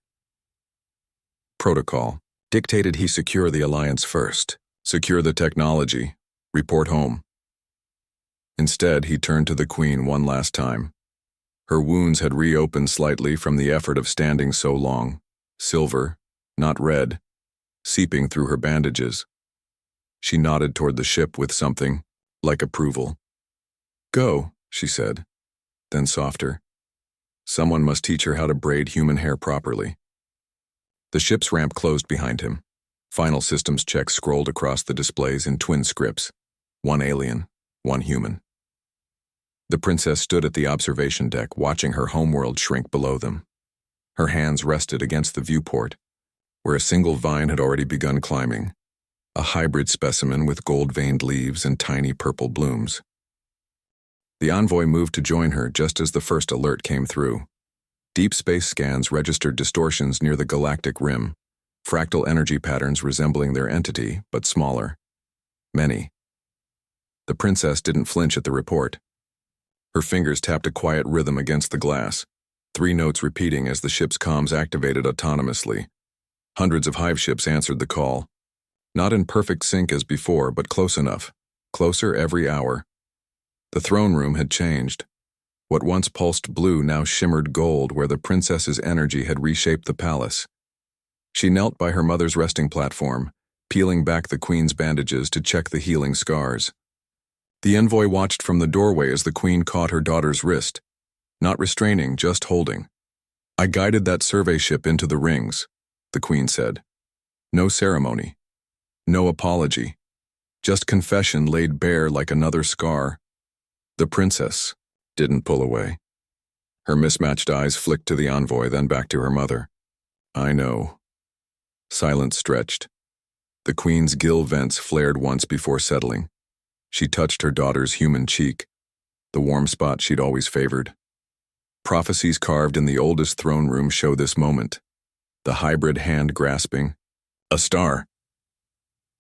[SPEAKER 1] Protocol dictated he secure the alliance first, secure the technology, report home. Instead, he turned to the queen one last time. Her wounds had reopened slightly from the effort of standing so long, silver, not red, seeping through her bandages. She nodded toward the ship with something like approval. "Go," she said, then softer. "Someone must teach her how to braid human hair properly." The ship's ramp closed behind him. Final systems checks scrolled across the displays in twin scripts. One alien, one human. The princess stood at the observation deck, watching her homeworld shrink below them. Her hands rested against the viewport, where a single vine had already begun climbing, a hybrid specimen with gold-veined leaves and tiny purple blooms. The envoy moved to join her just as the first alert came through. Deep space scans registered distortions near the galactic rim, fractal energy patterns resembling their entity, but smaller. Many. The princess didn't flinch at the report. Her fingers tapped a quiet rhythm against the glass, 3 notes repeating as the ship's comms activated autonomously. Hundreds of hive ships answered the call. Not in perfect sync as before, but close enough. closer every hour. The throne room had changed. What once pulsed blue now shimmered gold where the princess's energy had reshaped the palace. She knelt by her mother's resting platform, peeling back the queen's bandages to check the healing scars. The envoy watched from the doorway as the queen caught her daughter's wrist, not restraining, just holding. "I guided that survey ship into the rings," the queen said. No ceremony. No apology. Just confession laid bare like another scar. The princess didn't pull away. Her mismatched eyes flicked to the envoy, then back to her mother. "I know." Silence stretched. The queen's gill vents flared once before settling. She touched her daughter's human cheek, the warm spot she'd always favored. Prophecies carved in the oldest throne room show this moment. The hybrid hand grasping. A star.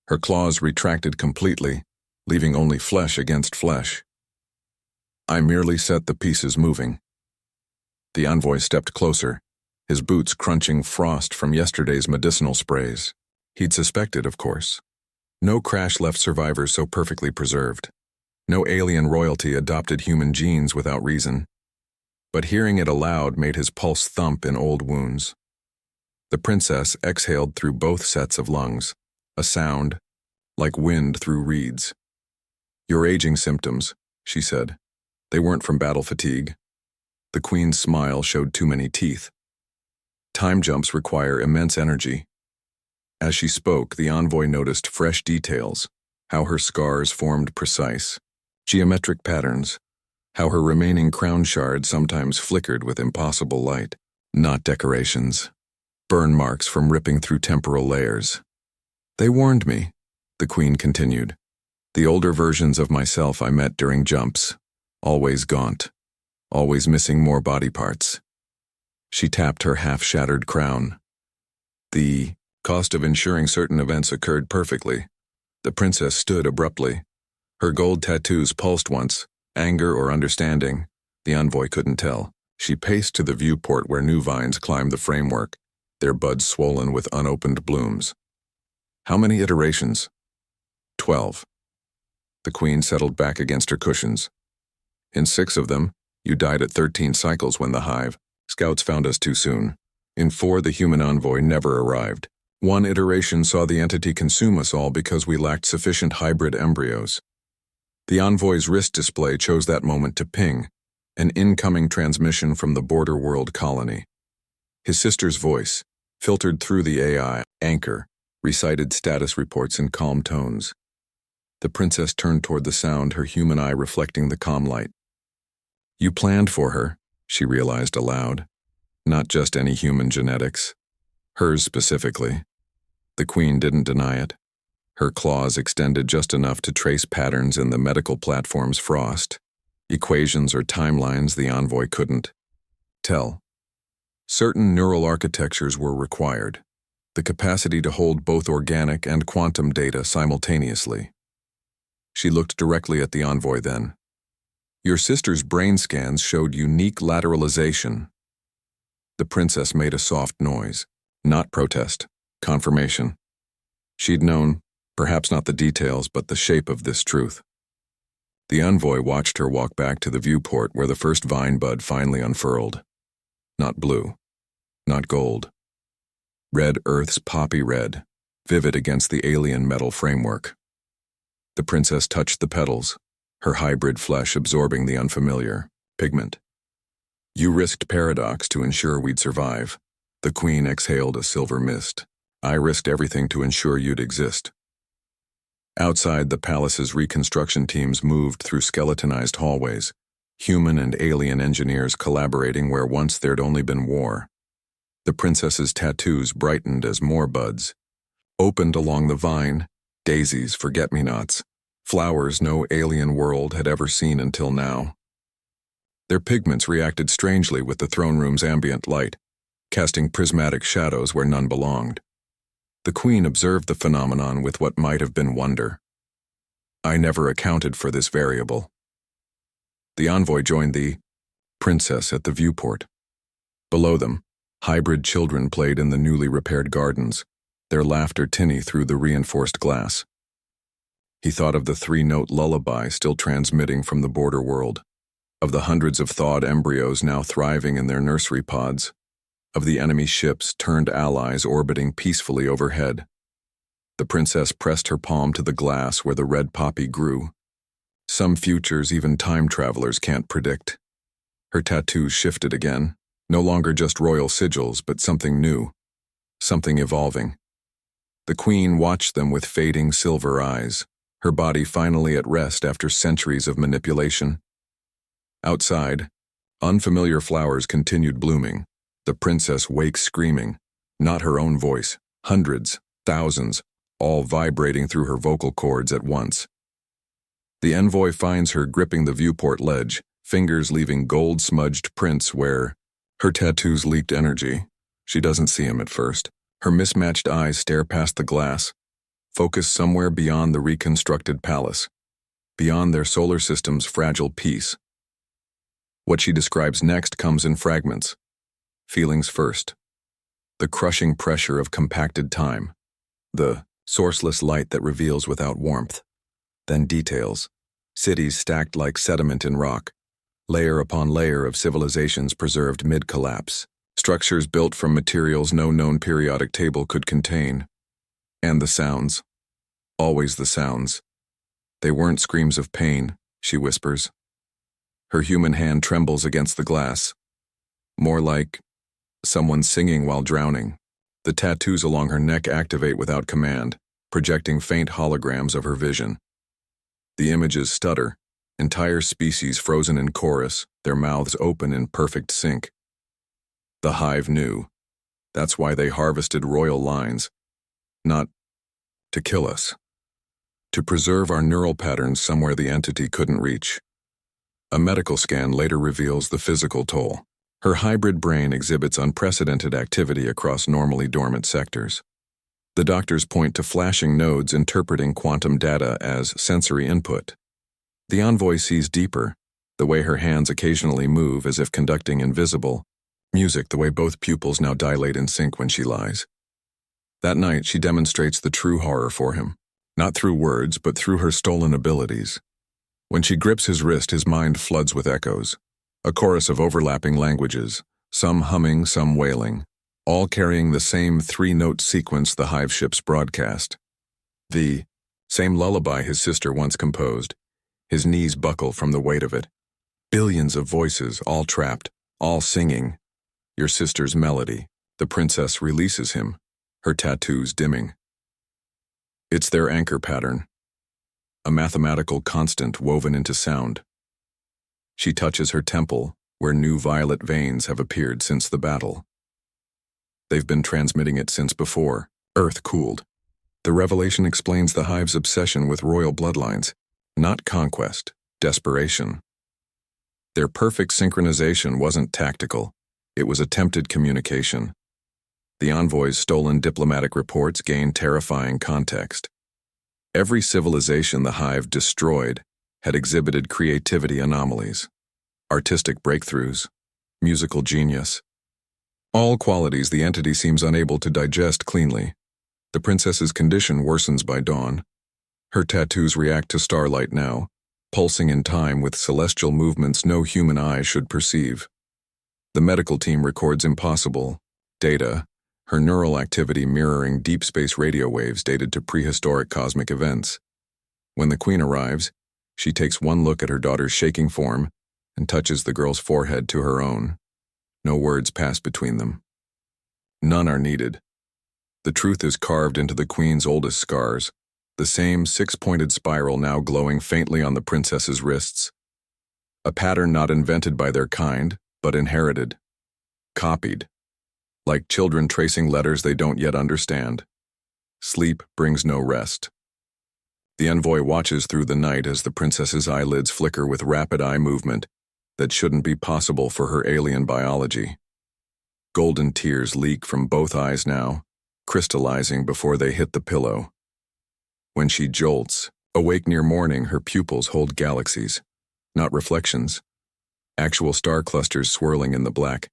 [SPEAKER 1] Her claws retracted completely, leaving only flesh against flesh. "I merely set the pieces moving." The envoy stepped closer, his boots crunching frost from yesterday's medicinal sprays. He'd suspected, of course. No crash left survivors so perfectly preserved. No alien royalty adopted human genes without reason. But hearing it aloud made his pulse thump in old wounds. The princess exhaled through both sets of lungs, a sound like wind through reeds. "Your aging symptoms," she said. "They weren't from battle fatigue." The queen's smile showed too many teeth. Time jumps require immense energy. As she spoke, the envoy noticed fresh details, how her scars formed precise, geometric patterns, how her remaining crown shard sometimes flickered with impossible light. Not decorations. Burn marks from ripping through temporal layers. "They warned me," the queen continued. "The older versions of myself I met during jumps, always gaunt, always missing more body parts." She tapped her half-shattered crown. "The cost of ensuring certain events occurred perfectly." The princess stood abruptly. Her gold tattoos pulsed once, anger or understanding. The envoy couldn't tell. She paced to the viewport where new vines climbed the framework, their buds swollen with unopened blooms. "How many iterations?" 12. The queen settled back against her cushions. "In 6 of them, you died at 13 cycles when the hive. Scouts found us too soon. In 4, the human envoy never arrived. 1 iteration saw the entity consume us all because we lacked sufficient hybrid embryos." The envoy's wrist display chose that moment to ping, an incoming transmission from the border world colony. His sister's voice, filtered through the AI anchor, recited status reports in calm tones. The princess turned toward the sound, her human eye reflecting the calm light. "You planned for her," she realized aloud. "Not just any human genetics. Hers specifically." The queen didn't deny it. Her claws extended just enough to trace patterns in the medical platform's frost. Equations or timelines the envoy couldn't tell. Certain neural architectures were required, the capacity to hold both organic and quantum data simultaneously. She looked directly at the envoy then. "Your sister's brain scans showed unique lateralization." The princess made a soft noise. Not protest, confirmation. She'd known, perhaps not the details, but the shape of this truth. The envoy watched her walk back to the viewport where the first vine bud finally unfurled. Not blue, not gold. Red Earth's poppy red, vivid against the alien metal framework. The princess touched the petals, her hybrid flesh absorbing the unfamiliar pigment. "You risked paradox to ensure we'd survive." The queen exhaled a silver mist. "I risked everything to ensure you'd exist." Outside, the palace's reconstruction teams moved through skeletonized hallways, human and alien engineers collaborating where once there'd only been war. The princess's tattoos brightened as more buds opened along the vine, daisies, forget-me-nots, flowers no alien world had ever seen until now. Their pigments reacted strangely with the throne room's ambient light, casting prismatic shadows where none belonged. The queen observed the phenomenon with what might have been wonder. "I never accounted for this variable." The envoy joined the princess at the viewport. Below them, hybrid children played in the newly repaired gardens, their laughter tinny through the reinforced glass. He thought of the three-note lullaby still transmitting from the border world, of the hundreds of thawed embryos now thriving in their nursery pods, of the enemy ships turned allies orbiting peacefully overhead. The princess pressed her palm to the glass where the red poppy grew. Some futures even time travelers can't predict. Her tattoos shifted again, no longer just royal sigils, but something new, something evolving. The queen watched them with fading silver eyes, her body finally at rest after centuries of manipulation. Outside, unfamiliar flowers continued blooming. The princess wakes screaming, not her own voice, hundreds, thousands, all vibrating through her vocal cords at once. The envoy finds her gripping the viewport ledge, fingers leaving gold-smudged prints where her tattoos leaked energy. She doesn't see him at first. Her mismatched eyes stare past the glass, focus somewhere beyond the reconstructed palace, beyond their solar system's fragile peace. What she describes next comes in fragments. Feelings first. The crushing pressure of compacted time. The sourceless light that reveals without warmth. Then details. Cities stacked like sediment in rock. Layer upon layer of civilizations preserved mid-collapse. Structures built from materials no known periodic table could contain. And the sounds. Always the sounds. They weren't screams of pain, she whispers. Her human hand trembles against the glass. More like someone singing while drowning. The tattoos along her neck activate without command, projecting faint holograms of her vision. The images stutter, entire species frozen in chorus, their mouths open in perfect sync. The hive knew. That's why they harvested royal lines. Not to kill us. To preserve our neural patterns somewhere the entity couldn't reach. A medical scan later reveals the physical toll. Her hybrid brain exhibits unprecedented activity across normally dormant sectors. The doctors point to flashing nodes interpreting quantum data as sensory input. The envoy sees deeper, the way her hands occasionally move as if conducting invisible music, the way both pupils now dilate in sync when she lies. That night, she demonstrates the true horror for him, not through words, but through her stolen abilities. When she grips his wrist, his mind floods with echoes, a chorus of overlapping languages, some humming, some wailing, all carrying the same three-note sequence the hive ships broadcast. The same lullaby his sister once composed. His knees buckle from the weight of it. Billions of voices, all trapped, all singing. Your sister's melody. The princess releases him, her tattoos dimming. It's their anchor pattern, a mathematical constant woven into sound. She touches her temple, where new violet veins have appeared since the battle. They've been transmitting it since before, Earth cooled. The revelation explains the hive's obsession with royal bloodlines, not conquest, desperation. Their perfect synchronization wasn't tactical, it was attempted communication. The envoy's stolen diplomatic reports gained terrifying context. Every civilization the hive destroyed had exhibited creativity anomalies, artistic breakthroughs, musical genius. All qualities the entity seems unable to digest cleanly. The princess's condition worsens by dawn. Her tattoos react to starlight now, pulsing in time with celestial movements no human eye should perceive. The medical team records impossible data, her neural activity mirroring deep space radio waves dated to prehistoric cosmic events. When the queen arrives, she takes one look at her daughter's shaking form and touches the girl's forehead to her own. No words pass between them. None are needed. The truth is carved into the queen's oldest scars, the same six-pointed spiral now glowing faintly on the princess's wrists. A pattern not invented by their kind, but inherited. Copied. Like children tracing letters they don't yet understand. Sleep brings no rest. The envoy watches through the night as the princess's eyelids flicker with rapid eye movement that shouldn't be possible for her alien biology. Golden tears leak from both eyes now, crystallizing before they hit the pillow. When she jolts, awake near morning, her pupils hold galaxies, not reflections, actual star clusters swirling in the black.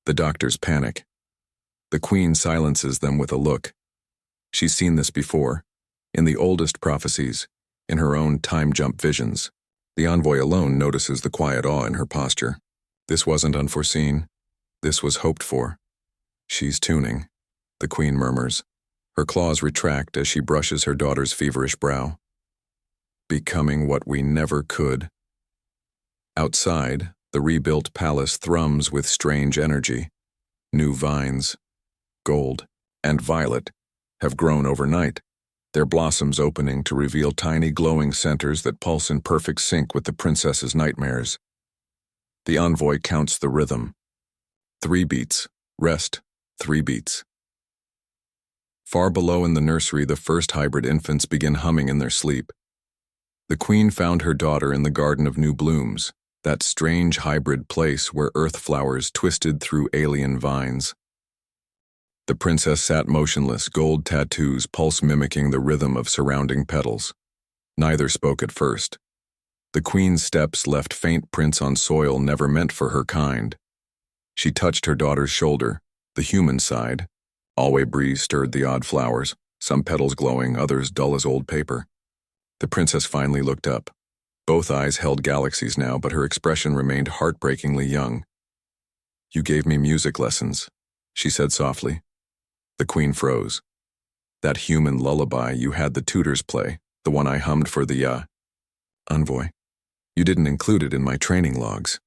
[SPEAKER 1] The doctors panic. The queen silences them with a look. She's seen this before, in the oldest prophecies, in her own time-jump visions. The envoy alone notices the quiet awe in her posture. This wasn't unforeseen. This was hoped for. She's tuning, the queen murmurs. Her claws retract as she brushes her daughter's feverish brow. Becoming what we never could. Outside, the rebuilt palace thrums with strange energy. New vines, gold and violet, have grown overnight, their blossoms opening to reveal tiny glowing centers that pulse in perfect sync with the princess's nightmares. The envoy counts the rhythm. 3 beats, rest, 3 beats. Far below in the nursery, the first hybrid infants begin humming in their sleep. The queen found her daughter in the Garden of New Blooms, that strange hybrid place where earth flowers twisted through alien vines. The princess sat motionless, gold tattoos pulse mimicking the rhythm of surrounding petals. Neither spoke at first. The queen's steps left faint prints on soil never meant for her kind. She touched her daughter's shoulder, the human side. Alway breeze stirred the odd flowers, some petals glowing, others dull as old paper. The princess finally looked up. Both eyes held galaxies now, but her expression remained heartbreakingly young. "You gave me music lessons," she said softly. The queen froze. "That human lullaby you had the tutors play, the one I hummed for the, envoy. You didn't include it in my training logs."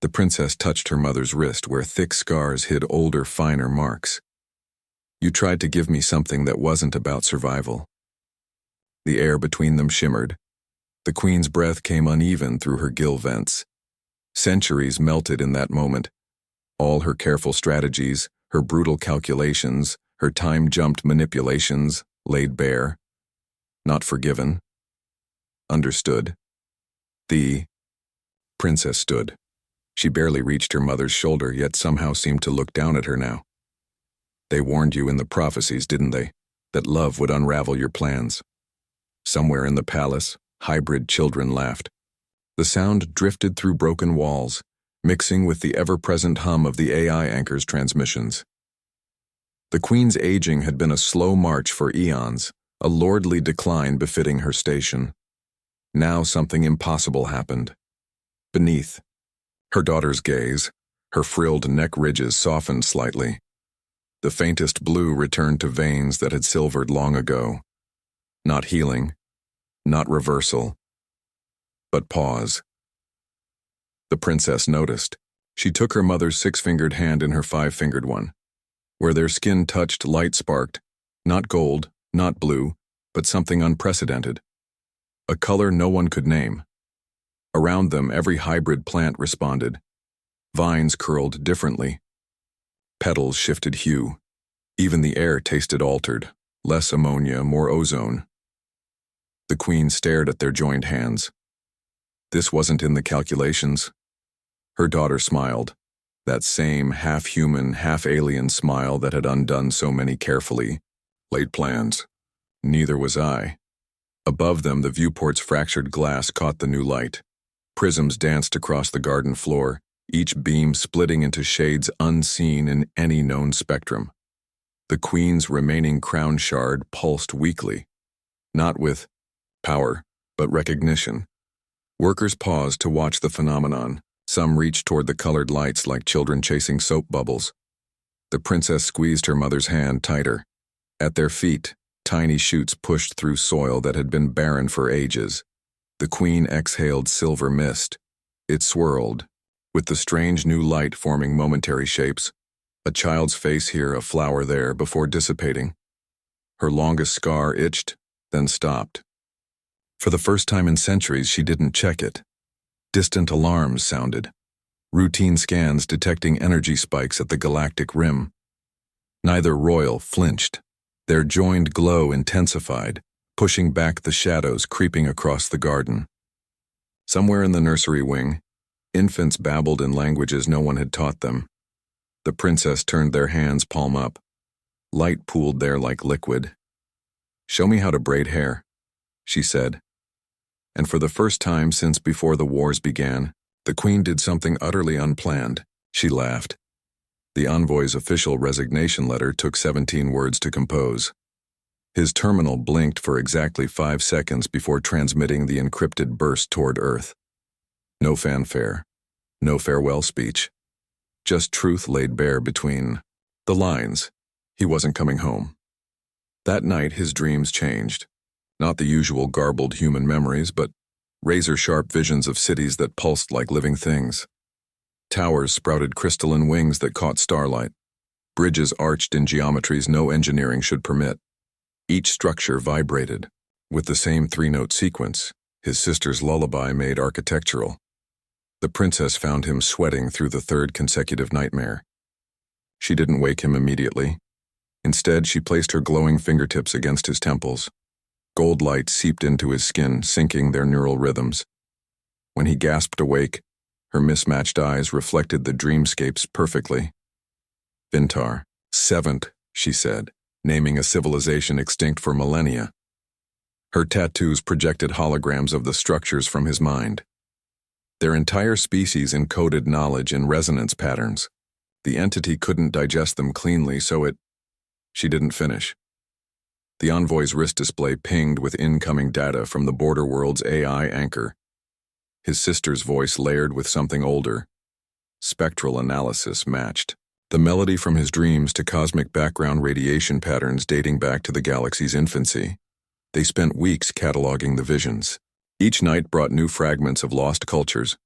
[SPEAKER 1] The princess touched her mother's wrist where thick scars hid older, finer marks. "You tried to give me something that wasn't about survival." The air between them shimmered. The queen's breath came uneven through her gill vents. Centuries melted in that moment. All her careful strategies, her brutal calculations, her time-jumped manipulations, laid bare. Not forgiven. Understood. The princess stood. She barely reached her mother's shoulder, yet somehow seemed to look down at her now. "They warned you in the prophecies, didn't they? That love would unravel your plans." Somewhere in the palace, hybrid children laughed. The sound drifted through broken walls, mixing with the ever-present hum of the AI anchor's transmissions. The queen's aging had been a slow march for eons, a lordly decline befitting her station. Now something impossible happened. Beneath, her daughter's gaze, her frilled neck ridges softened slightly. The faintest blue returned to veins that had silvered long ago. Not healing, not reversal, but pause. The princess noticed. She took her mother's 6-fingered hand in her 5-fingered one. Where their skin touched, light sparked, not gold, not blue, but something unprecedented. A color no one could name. Around them, every hybrid plant responded. Vines curled differently. Petals shifted hue. Even the air tasted altered, less ammonia, more ozone. The queen stared at their joined hands. This wasn't in the calculations. Her daughter smiled, that same half-human, half-alien smile that had undone so many carefully laid plans. Neither was I. Above them, the viewport's fractured glass caught the new light. Prisms danced across the garden floor, each beam splitting into shades unseen in any known spectrum. The queen's remaining crown shard pulsed weakly, not with power, but recognition. Workers paused to watch the phenomenon. Some reached toward the colored lights like children chasing soap bubbles. The princess squeezed her mother's hand tighter. At their feet, tiny shoots pushed through soil that had been barren for ages. The queen exhaled silver mist. It swirled, with the strange new light forming momentary shapes. A child's face here, a flower there, before dissipating. Her longest scar itched, then stopped. For the first time in centuries, she didn't check it. Distant alarms sounded. Routine scans detecting energy spikes at the galactic rim. Neither royal flinched. Their joined glow intensified, pushing back the shadows creeping across the garden. Somewhere in the nursery wing, infants babbled in languages no one had taught them. The princess turned their hands palm up. Light pooled there like liquid. "Show me how to braid hair," she said. And for the first time since before the wars began, the queen did something utterly unplanned. She laughed. The envoy's official resignation letter took 17 words to compose. His terminal blinked for exactly 5 seconds before transmitting the encrypted burst toward Earth. No fanfare, no farewell speech. Just truth laid bare between the lines. He wasn't coming home. That night his dreams changed. Not the usual garbled human memories, but razor-sharp visions of cities that pulsed like living things. Towers sprouted crystalline wings that caught starlight. Bridges arched in geometries no engineering should permit. Each structure vibrated, with the same 3-note sequence, his sister's lullaby made architectural. The princess found him sweating through the 3rd consecutive nightmare. She didn't wake him immediately. Instead, she placed her glowing fingertips against his temples. Gold light seeped into his skin, syncing their neural rhythms. When he gasped awake, her mismatched eyes reflected the dreamscapes perfectly. Vintar, 7th, she said, naming a civilization extinct for millennia. Her tattoos projected holograms of the structures from his mind. Their entire species encoded knowledge in resonance patterns. The entity couldn't digest them cleanly, so She didn't finish. The envoy's wrist display pinged with incoming data from the border world's AI anchor. His sister's voice layered with something older. Spectral analysis matched the melody from his dreams to cosmic background radiation patterns dating back to the galaxy's infancy. They spent weeks cataloging the visions. Each night brought new fragments of lost cultures,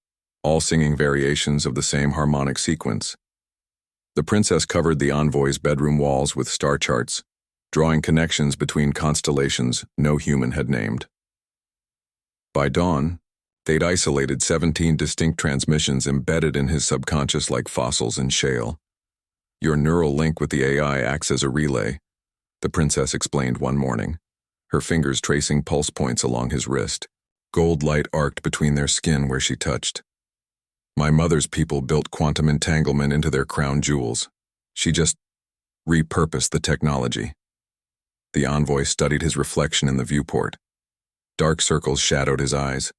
[SPEAKER 1] all singing variations of the same harmonic sequence. The princess covered the envoy's bedroom walls with star charts, drawing connections between constellations no human had named. By dawn, they'd isolated 17 distinct transmissions embedded in his subconscious like fossils in shale. Your neural link with the AI acts as a relay, the princess explained one morning, her fingers tracing pulse points along his wrist. Gold light arced between their skin where she touched. My mother's people built quantum entanglement into their crown jewels. She just repurposed the technology. The envoy studied his reflection in the viewport. Dark circles shadowed his eyes,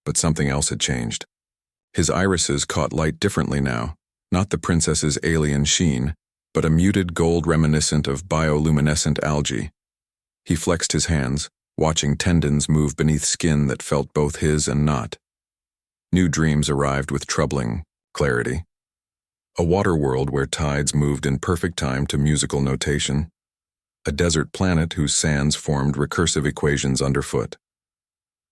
[SPEAKER 1] but something else had changed. His irises caught light differently now, not the princess's alien sheen, but a muted gold reminiscent of bioluminescent algae. He flexed his hands, watching tendons move beneath skin that felt both his and not. New dreams arrived with troubling clarity. A water world where tides moved in perfect time to musical notation. A desert planet whose sands formed recursive equations underfoot.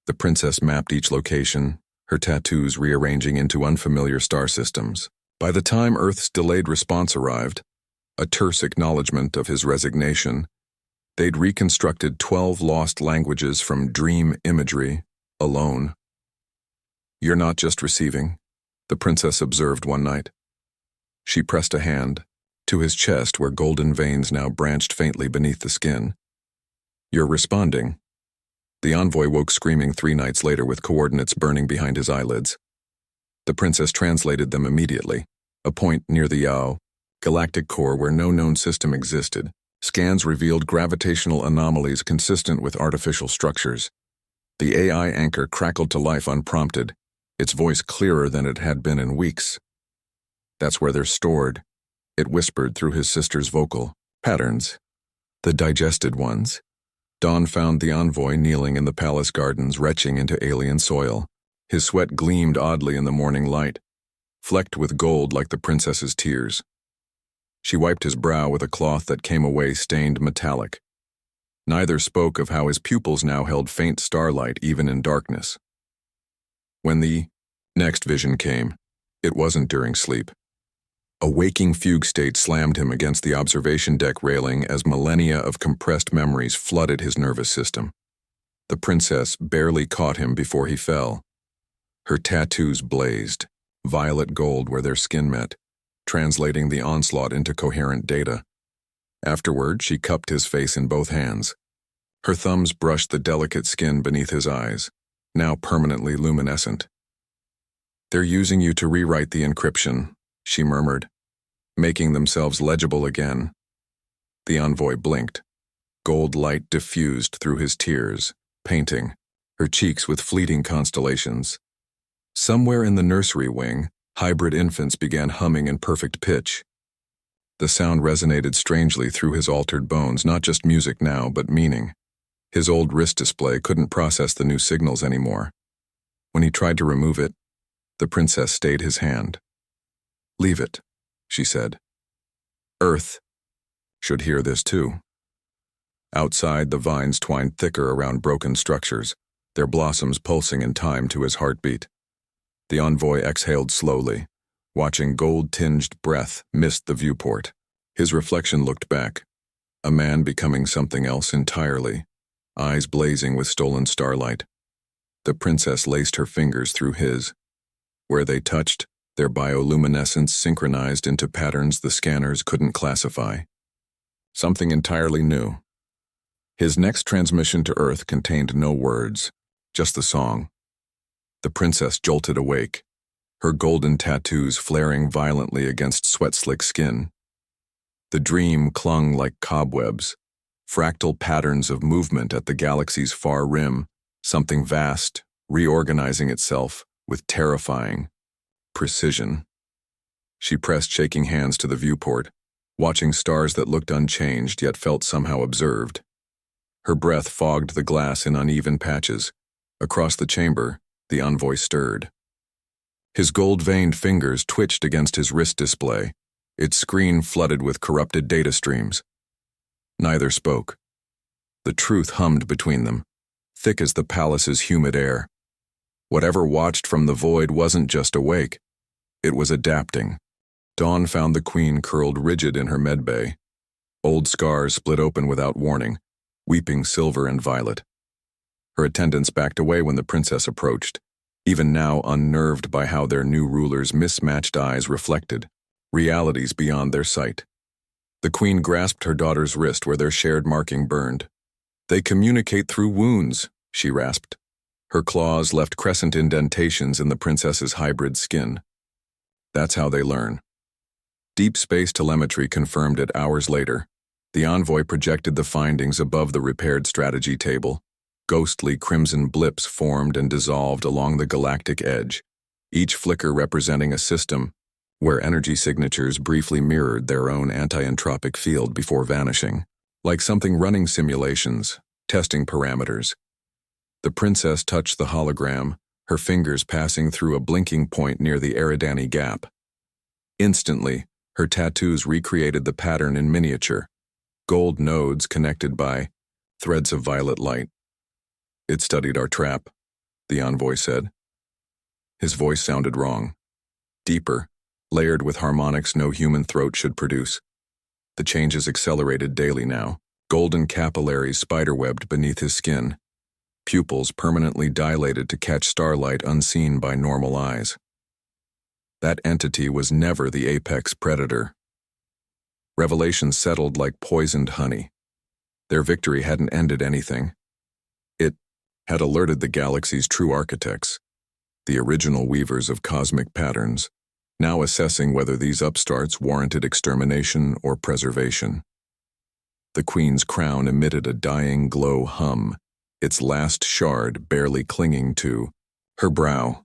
[SPEAKER 1] The princess mapped each location, her tattoos rearranging into unfamiliar star systems. By the time Earth's delayed response arrived, a terse acknowledgement of his resignation, they'd reconstructed 12 lost languages from dream imagery, alone. You're not just receiving, the princess observed one night. She pressed a hand to his chest where golden veins now branched faintly beneath the skin. You're responding. The envoy woke screaming 3 nights later with coordinates burning behind his eyelids. The princess translated them immediately, a point near the Yao galactic core where no known system existed. Scans revealed gravitational anomalies consistent with artificial structures. The AI anchor crackled to life unprompted, its voice clearer than it had been in weeks. That's where they're stored, it whispered through his sister's vocal patterns. The digested ones. Dawn found the envoy kneeling in the palace gardens, retching into alien soil. His sweat gleamed oddly in the morning light, flecked with gold like the princess's tears. She wiped his brow with a cloth that came away stained metallic. Neither spoke of how his pupils now held faint starlight even in darkness. When the next vision came, it wasn't during sleep. A waking fugue state slammed him against the observation deck railing as millennia of compressed memories flooded his nervous system. The princess barely caught him before he fell. Her tattoos blazed, violet gold where their skin met, translating the onslaught into coherent data. Afterward, she cupped his face in both hands. Her thumbs brushed the delicate skin beneath his eyes, now permanently luminescent. They're using you to rewrite the encryption, she murmured, making themselves legible again. The envoy blinked. Gold light diffused through his tears, painting her cheeks with fleeting constellations. Somewhere in the nursery wing, hybrid infants began humming in perfect pitch. The sound resonated strangely through his altered bones, not just music now, but meaning. His old wrist display couldn't process the new signals anymore. When he tried to remove it, the princess stayed his hand. "Leave it," she said. "Earth should hear this too." Outside, the vines twined thicker around broken structures, their blossoms pulsing in time to his heartbeat. The envoy exhaled slowly, watching gold-tinged breath mist the viewport. His reflection looked back, a man becoming something else entirely, eyes blazing with stolen starlight. The princess laced her fingers through his. Where they touched, their bioluminescence synchronized into patterns the scanners couldn't classify. Something entirely new. His next transmission to Earth contained no words, just the song. The princess jolted awake, her golden tattoos flaring violently against sweat-slick skin. The dream clung like cobwebs, fractal patterns of movement at the galaxy's far rim, something vast, reorganizing itself with terrifying precision. She pressed shaking hands to the viewport, watching stars that looked unchanged yet felt somehow observed. Her breath fogged the glass in uneven patches. Across the chamber, the envoy stirred. His gold-veined fingers twitched against his wrist display, its screen flooded with corrupted data streams. Neither spoke. The truth hummed between them, thick as the palace's humid air. Whatever watched from the void wasn't just awake. It was adapting. Dawn found the queen curled rigid in her medbay. Old scars split open without warning, weeping silver and violet. Her attendants backed away when the princess approached, even now unnerved by how their new ruler's mismatched eyes reflected realities beyond their sight. The queen grasped her daughter's wrist where their shared marking burned. "They communicate through wounds," she rasped. Her claws left crescent indentations in the princess's hybrid skin. "That's how they learn." Deep space telemetry confirmed it hours later. The envoy projected the findings above the repaired strategy table. Ghostly crimson blips formed and dissolved along the galactic edge, each flicker representing a system where energy signatures briefly mirrored their own anti-entropic field before vanishing, like something running simulations, testing parameters. The princess touched the hologram, her fingers passing through a blinking point near the Eridani gap. Instantly, her tattoos recreated the pattern in miniature, gold nodes connected by threads of violet light. "It studied our trap," the envoy said. His voice sounded wrong, deeper, layered with harmonics no human throat should produce. The changes accelerated daily now, golden capillaries spiderwebbed beneath his skin, pupils permanently dilated to catch starlight unseen by normal eyes. That entity was never the apex predator. Revelations settled like poisoned honey. Their victory hadn't ended anything. It had alerted the galaxy's true architects, the original weavers of cosmic patterns, now assessing whether these upstarts warranted extermination or preservation. The queen's crown emitted a dying glow hum, its last shard barely clinging to her brow.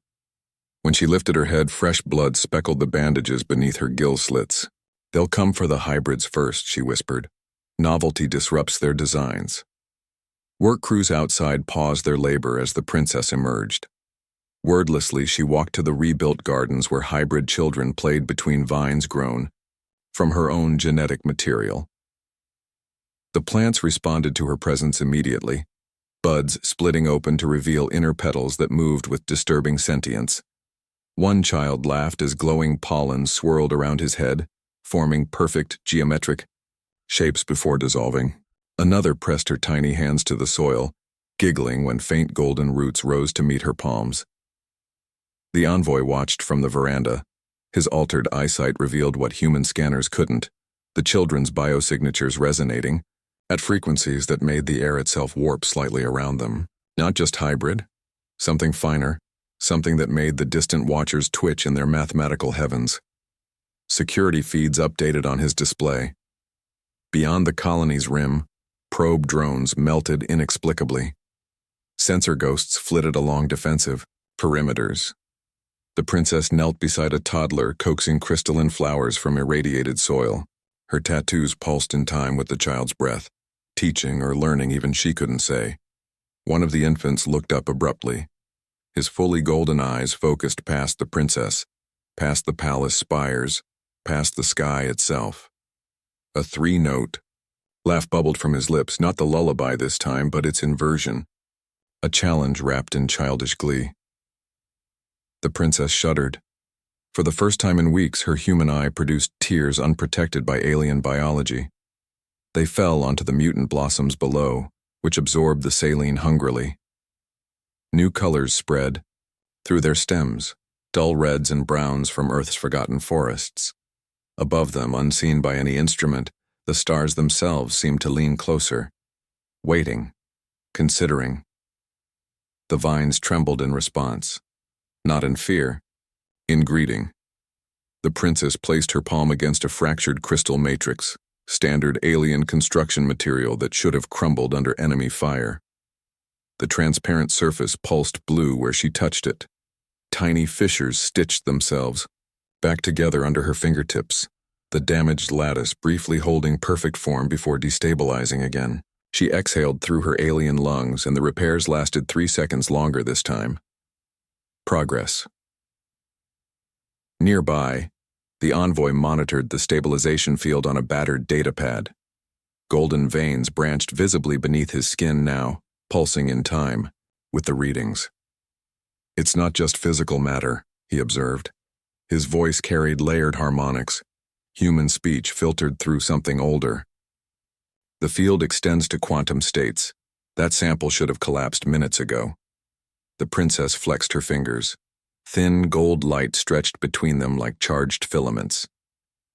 [SPEAKER 1] When she lifted her head, fresh blood speckled the bandages beneath her gill slits. "They'll come for the hybrids first," she whispered. "Novelty disrupts their designs." Work crews outside paused their labor as the princess emerged. Wordlessly, she walked to the rebuilt gardens where hybrid children played between vines grown from her own genetic material. The plants responded to her presence immediately, buds splitting open to reveal inner petals that moved with disturbing sentience. One child laughed as glowing pollen swirled around his head, forming perfect geometric shapes before dissolving. Another pressed her tiny hands to the soil, giggling when faint golden roots rose to meet her palms. The envoy watched from the veranda. His altered eyesight revealed what human scanners couldn't, the children's biosignatures resonating at frequencies that made the air itself warp slightly around them. Not just hybrid, something finer, something that made the distant watchers twitch in their mathematical heavens. Security feeds updated on his display. Beyond the colony's rim, probe drones melted inexplicably. Sensor ghosts flitted along defensive perimeters. The princess knelt beside a toddler coaxing crystalline flowers from irradiated soil. Her tattoos pulsed in time with the child's breath, teaching or learning even she couldn't say. One of the infants looked up abruptly. His fully golden eyes focused past the princess, past the palace spires, past the sky itself. A three-note laugh bubbled from his lips, not the lullaby this time, but its inversion. A challenge wrapped in childish glee. The princess shuddered. For the first time in weeks, her human eye produced tears unprotected by alien biology. They fell onto the mutant blossoms below, which absorbed the saline hungrily. New colors spread through their stems, dull reds and browns from Earth's forgotten forests. Above them, unseen by any instrument, the stars themselves seemed to lean closer, waiting, considering. The vines trembled in response, not in fear, in greeting. The princess placed her palm against a fractured crystal matrix, standard alien construction material that should have crumbled under enemy fire. The transparent surface pulsed blue where she touched it. Tiny fissures stitched themselves back together under her fingertips, the damaged lattice briefly holding perfect form before destabilizing again. She exhaled through her alien lungs, and the repairs lasted 3 seconds longer this time. Progress. Nearby, the envoy monitored the stabilization field on a battered datapad. Golden veins branched visibly beneath his skin now, pulsing in time with the readings. It's not just physical matter, he observed. His voice carried layered harmonics, human speech filtered through something older. The field extends to quantum states. That sample should have collapsed minutes ago. The princess flexed her fingers. Thin gold light stretched between them like charged filaments.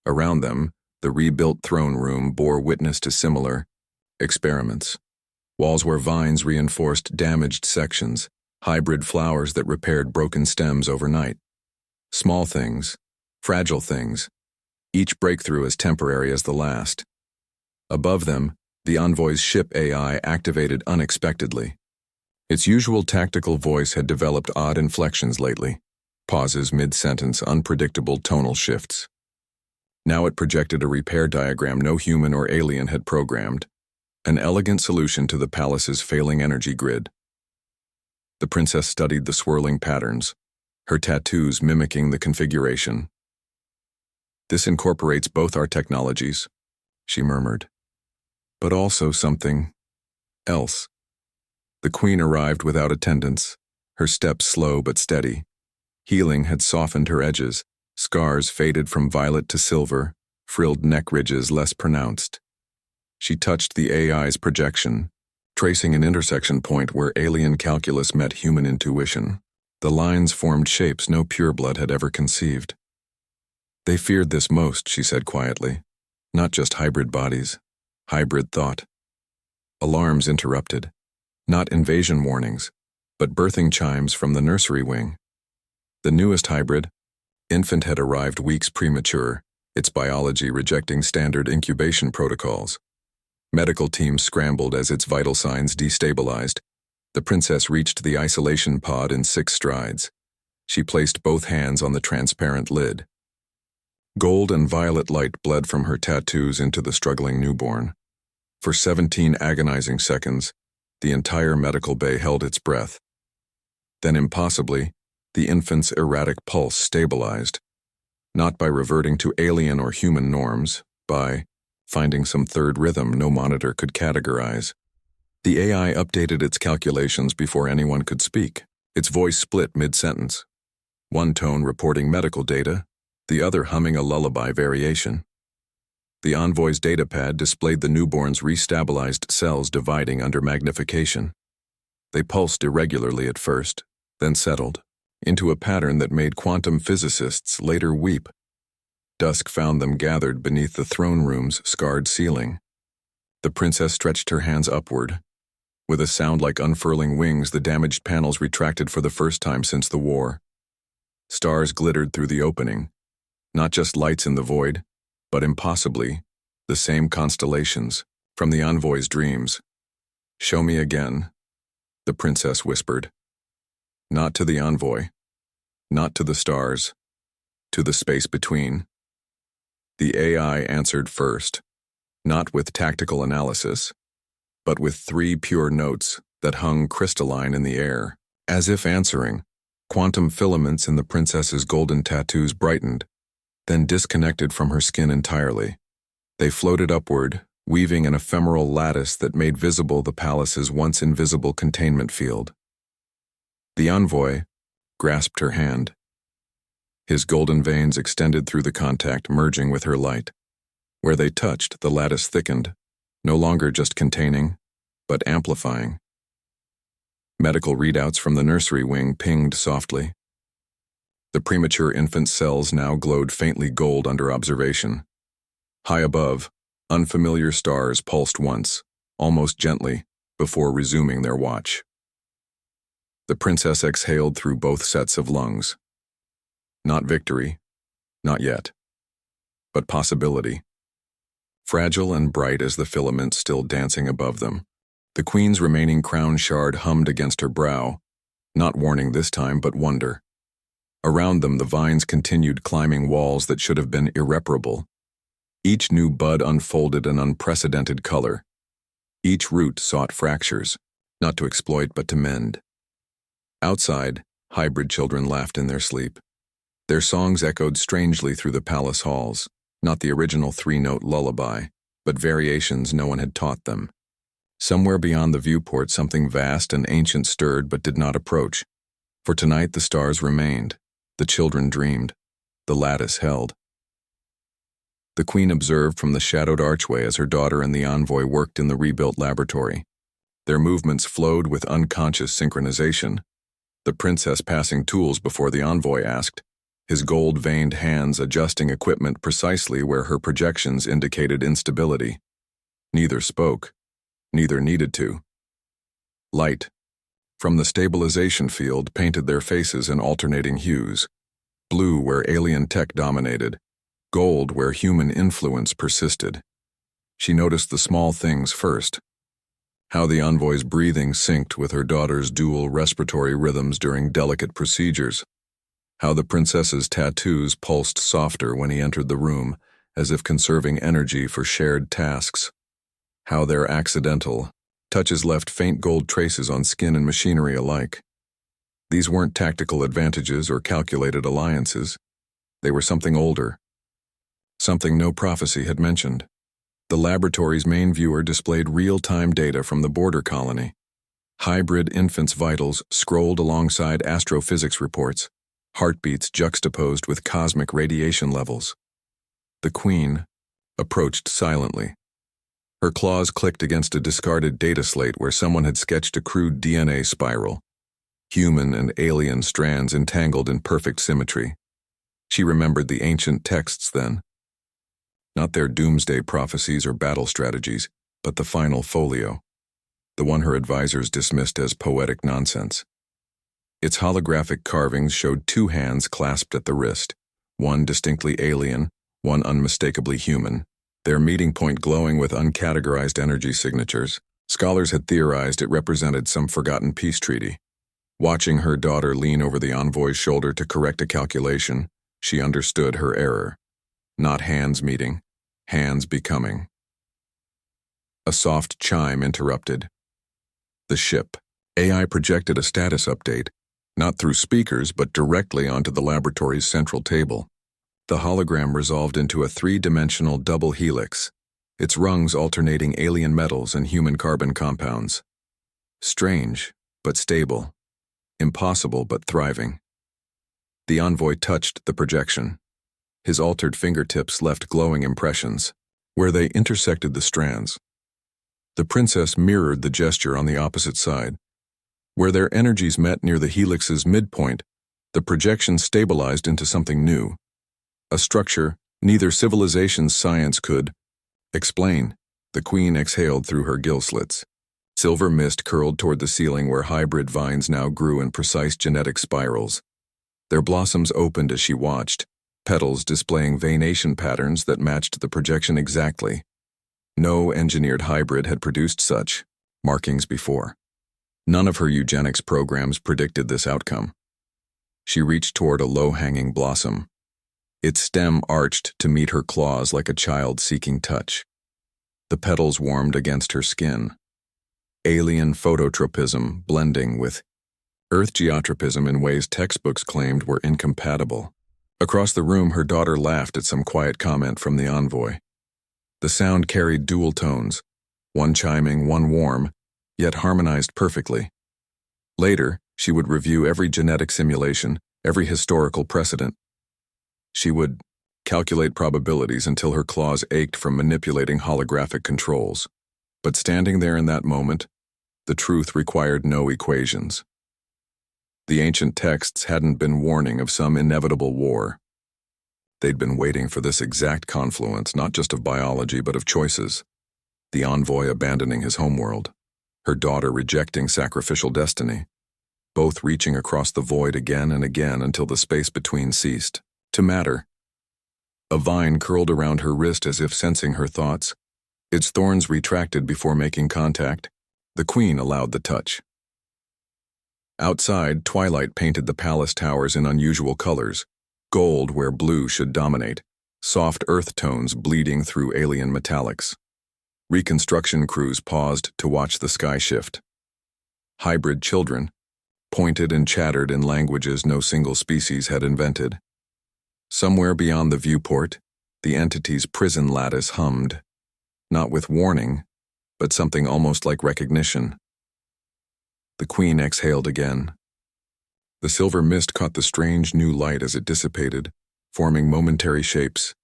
[SPEAKER 1] Around them, the rebuilt throne room bore witness to similar experiments. Walls where vines reinforced damaged sections, hybrid flowers that repaired broken stems overnight. Small things, fragile things, each breakthrough as temporary as the last. Above them, the envoy's ship AI activated unexpectedly. Its usual tactical voice had developed odd inflections lately, pauses mid-sentence, unpredictable tonal shifts. Now it projected a repair diagram no human or alien had programmed, an elegant solution to the palace's failing energy grid. The princess studied the swirling patterns, her tattoos mimicking the configuration. "This incorporates both our technologies," she murmured. "But also something else." The queen arrived without attendants, her steps slow but steady. Healing had softened her edges, scars faded from violet to silver, frilled neck ridges less pronounced. She touched the AI's projection, tracing an intersection point where alien calculus met human intuition. The lines formed shapes no pureblood had ever conceived. "They feared this most," she said quietly. "Not just hybrid bodies, hybrid thought." Alarms interrupted. Not invasion warnings, but birthing chimes from the nursery wing. The newest hybrid, infant, had arrived weeks premature, its biology rejecting standard incubation protocols. Medical teams scrambled as its vital signs destabilized. The princess reached the isolation pod in 6 strides. She placed both hands on the transparent lid. Gold and violet light bled from her tattoos into the struggling newborn. For 17 agonizing seconds, the entire medical bay held its breath. Then, impossibly, the infant's erratic pulse stabilized, not by reverting to alien or human norms, by finding some third rhythm no monitor could categorize. The AI updated its calculations before anyone could speak. Its voice split mid-sentence, one tone reporting medical data, the other humming a lullaby variation. The envoy's datapad displayed the newborn's restabilized cells dividing under magnification. They pulsed irregularly at first, then settled into a pattern that made quantum physicists later weep. Dusk found them gathered beneath the throne room's scarred ceiling. The princess stretched her hands upward. With a sound like unfurling wings, the damaged panels retracted for the first time since the war. Stars glittered through the opening, not just lights in the void, but impossibly, the same constellations from the envoy's dreams. "Show me again," the princess whispered. Not to the envoy, not to the stars, to the space between. The AI answered first, not with tactical analysis, but with 3 pure notes that hung crystalline in the air. As if answering, quantum filaments in the princess's golden tattoos brightened, then disconnected from her skin entirely. They floated upward, weaving an ephemeral lattice that made visible the palace's once invisible containment field. The envoy grasped her hand. His golden veins extended through the contact, merging with her light. Where they touched, the lattice thickened, no longer just containing, but amplifying. Medical readouts from the nursery wing pinged softly. The premature infant cells now glowed faintly gold under observation. High above, unfamiliar stars pulsed once, almost gently, before resuming their watch. The princess exhaled through both sets of lungs. Not victory, not yet, but possibility. Fragile and bright as the filaments still dancing above them, the queen's remaining crown shard hummed against her brow, not warning this time but wonder. Around them the vines continued climbing walls that should have been irreparable. Each new bud unfolded an unprecedented color. Each root sought fractures, not to exploit but to mend. Outside, hybrid children laughed in their sleep. Their songs echoed strangely through the palace halls, not the original 3-note lullaby, but variations no one had taught them. Somewhere beyond the viewport something vast and ancient stirred but did not approach. For tonight the stars remained, the children dreamed, the lattice held. The queen observed from the shadowed archway as her daughter and the envoy worked in the rebuilt laboratory. Their movements flowed with unconscious synchronization, the princess passing tools before the envoy asked, his gold-veined hands adjusting equipment precisely where her projections indicated instability. Neither spoke, neither needed to. Light from the stabilization field painted their faces in alternating hues, blue where alien tech dominated, gold where human influence persisted. She noticed the small things first. How the envoy's breathing synced with her daughter's dual respiratory rhythms during delicate procedures. How the princess's tattoos pulsed softer when he entered the room, as if conserving energy for shared tasks. How their accidental touches left faint gold traces on skin and machinery alike. These weren't tactical advantages or calculated alliances. They were something older. Something no prophecy had mentioned. The laboratory's main viewer displayed real-time data from the border colony. Hybrid infants' vitals scrolled alongside astrophysics reports, heartbeats juxtaposed with cosmic radiation levels. The queen approached silently. Her claws clicked against a discarded data slate where someone had sketched a crude DNA spiral, human and alien strands entangled in perfect symmetry. She remembered the ancient texts then. Not their doomsday prophecies or battle strategies, but the final folio, the one her advisors dismissed as poetic nonsense. Its holographic carvings showed 2 hands clasped at the wrist, one distinctly alien, one unmistakably human, their meeting point glowing with uncategorized energy signatures. Scholars had theorized it represented some forgotten peace treaty. Watching her daughter lean over the envoy's shoulder to correct a calculation, she understood her error. Not hands meeting, hands becoming. A soft chime interrupted. The ship. AI projected a status update, not through speakers but directly onto the laboratory's central table. The hologram resolved into a 3-dimensional double helix, its rungs alternating alien metals and human carbon compounds. Strange, but stable. Impossible, but thriving. The envoy touched the projection. His altered fingertips left glowing impressions, where they intersected the strands. The princess mirrored the gesture on the opposite side. Where their energies met near the helix's midpoint, the projection stabilized into something new. A structure neither civilization's science could explain. The queen exhaled through her gill slits. Silver mist curled toward the ceiling where hybrid vines now grew in precise genetic spirals. Their blossoms opened as she watched, petals displaying veination patterns that matched the projection exactly. No engineered hybrid had produced such markings before. None of her eugenics programs predicted this outcome. She reached toward a low-hanging blossom. its stem arched to meet her claws like a child seeking touch. The petals warmed against her skin. Alien phototropism blending with Earth geotropism in ways textbooks claimed were incompatible. Across the room, her daughter laughed at some quiet comment from the envoy. The sound carried dual tones, one chiming, one warm, yet harmonized perfectly. Later, she would review every genetic simulation, every historical precedent. She would calculate probabilities until her claws ached from manipulating holographic controls. But standing there in that moment, the truth required no equations. The ancient texts hadn't been warning of some inevitable war. They'd been waiting for this exact confluence, not just of biology, but of choices. The envoy abandoning his homeworld, her daughter rejecting sacrificial destiny, both reaching across the void again and again until the space between ceased to matter. A vine curled around her wrist as if sensing her thoughts. Its thorns retracted before making contact. The queen allowed the touch. Outside, twilight painted the palace towers in unusual colors, gold where blue should dominate, soft earth tones bleeding through alien metallics. Reconstruction crews paused to watch the sky shift. Hybrid children pointed and chattered in languages no single species had invented. Somewhere beyond the viewport, the entity's prison lattice hummed, not with warning, but something almost like recognition. The queen exhaled again. The silver mist caught the strange new light as it dissipated, forming momentary shapes,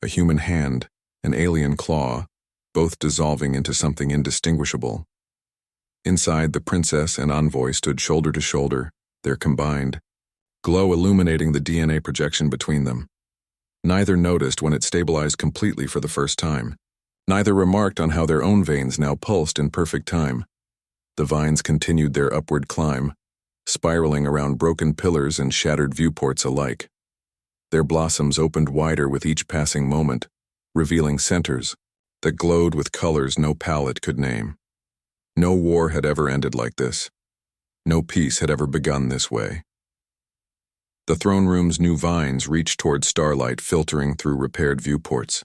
[SPEAKER 1] a human hand, an alien claw, both dissolving into something indistinguishable. Inside, the princess and envoy stood shoulder to shoulder, their combined glow illuminating the DNA projection between them. Neither noticed when it stabilized completely for the first time. Neither remarked on how their own veins now pulsed in perfect time. The vines continued their upward climb, spiraling around broken pillars and shattered viewports alike. Their blossoms opened wider with each passing moment, revealing centers that glowed with colors no palette could name. No war had ever ended like this. No peace had ever begun this way. The throne room's new vines reached toward starlight filtering through repaired viewports.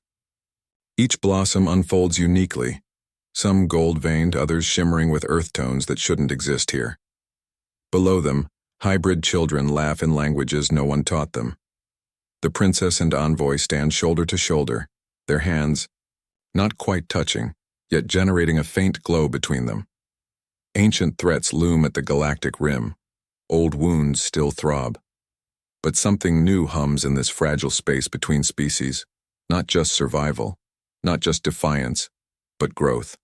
[SPEAKER 1] Each blossom unfolds uniquely, some gold-veined, others shimmering with earth tones that shouldn't exist here. Below them, hybrid children laugh in languages no one taught them. The princess and envoy stand shoulder to shoulder, their hands not quite touching, yet generating a faint glow between them. Ancient threats loom at the galactic rim. Old wounds still throb. But something new hums in this fragile space between species, not just survival, not just defiance, but growth.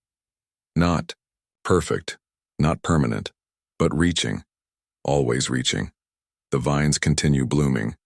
[SPEAKER 1] Not perfect, not permanent, but reaching, always reaching. The vines continue blooming,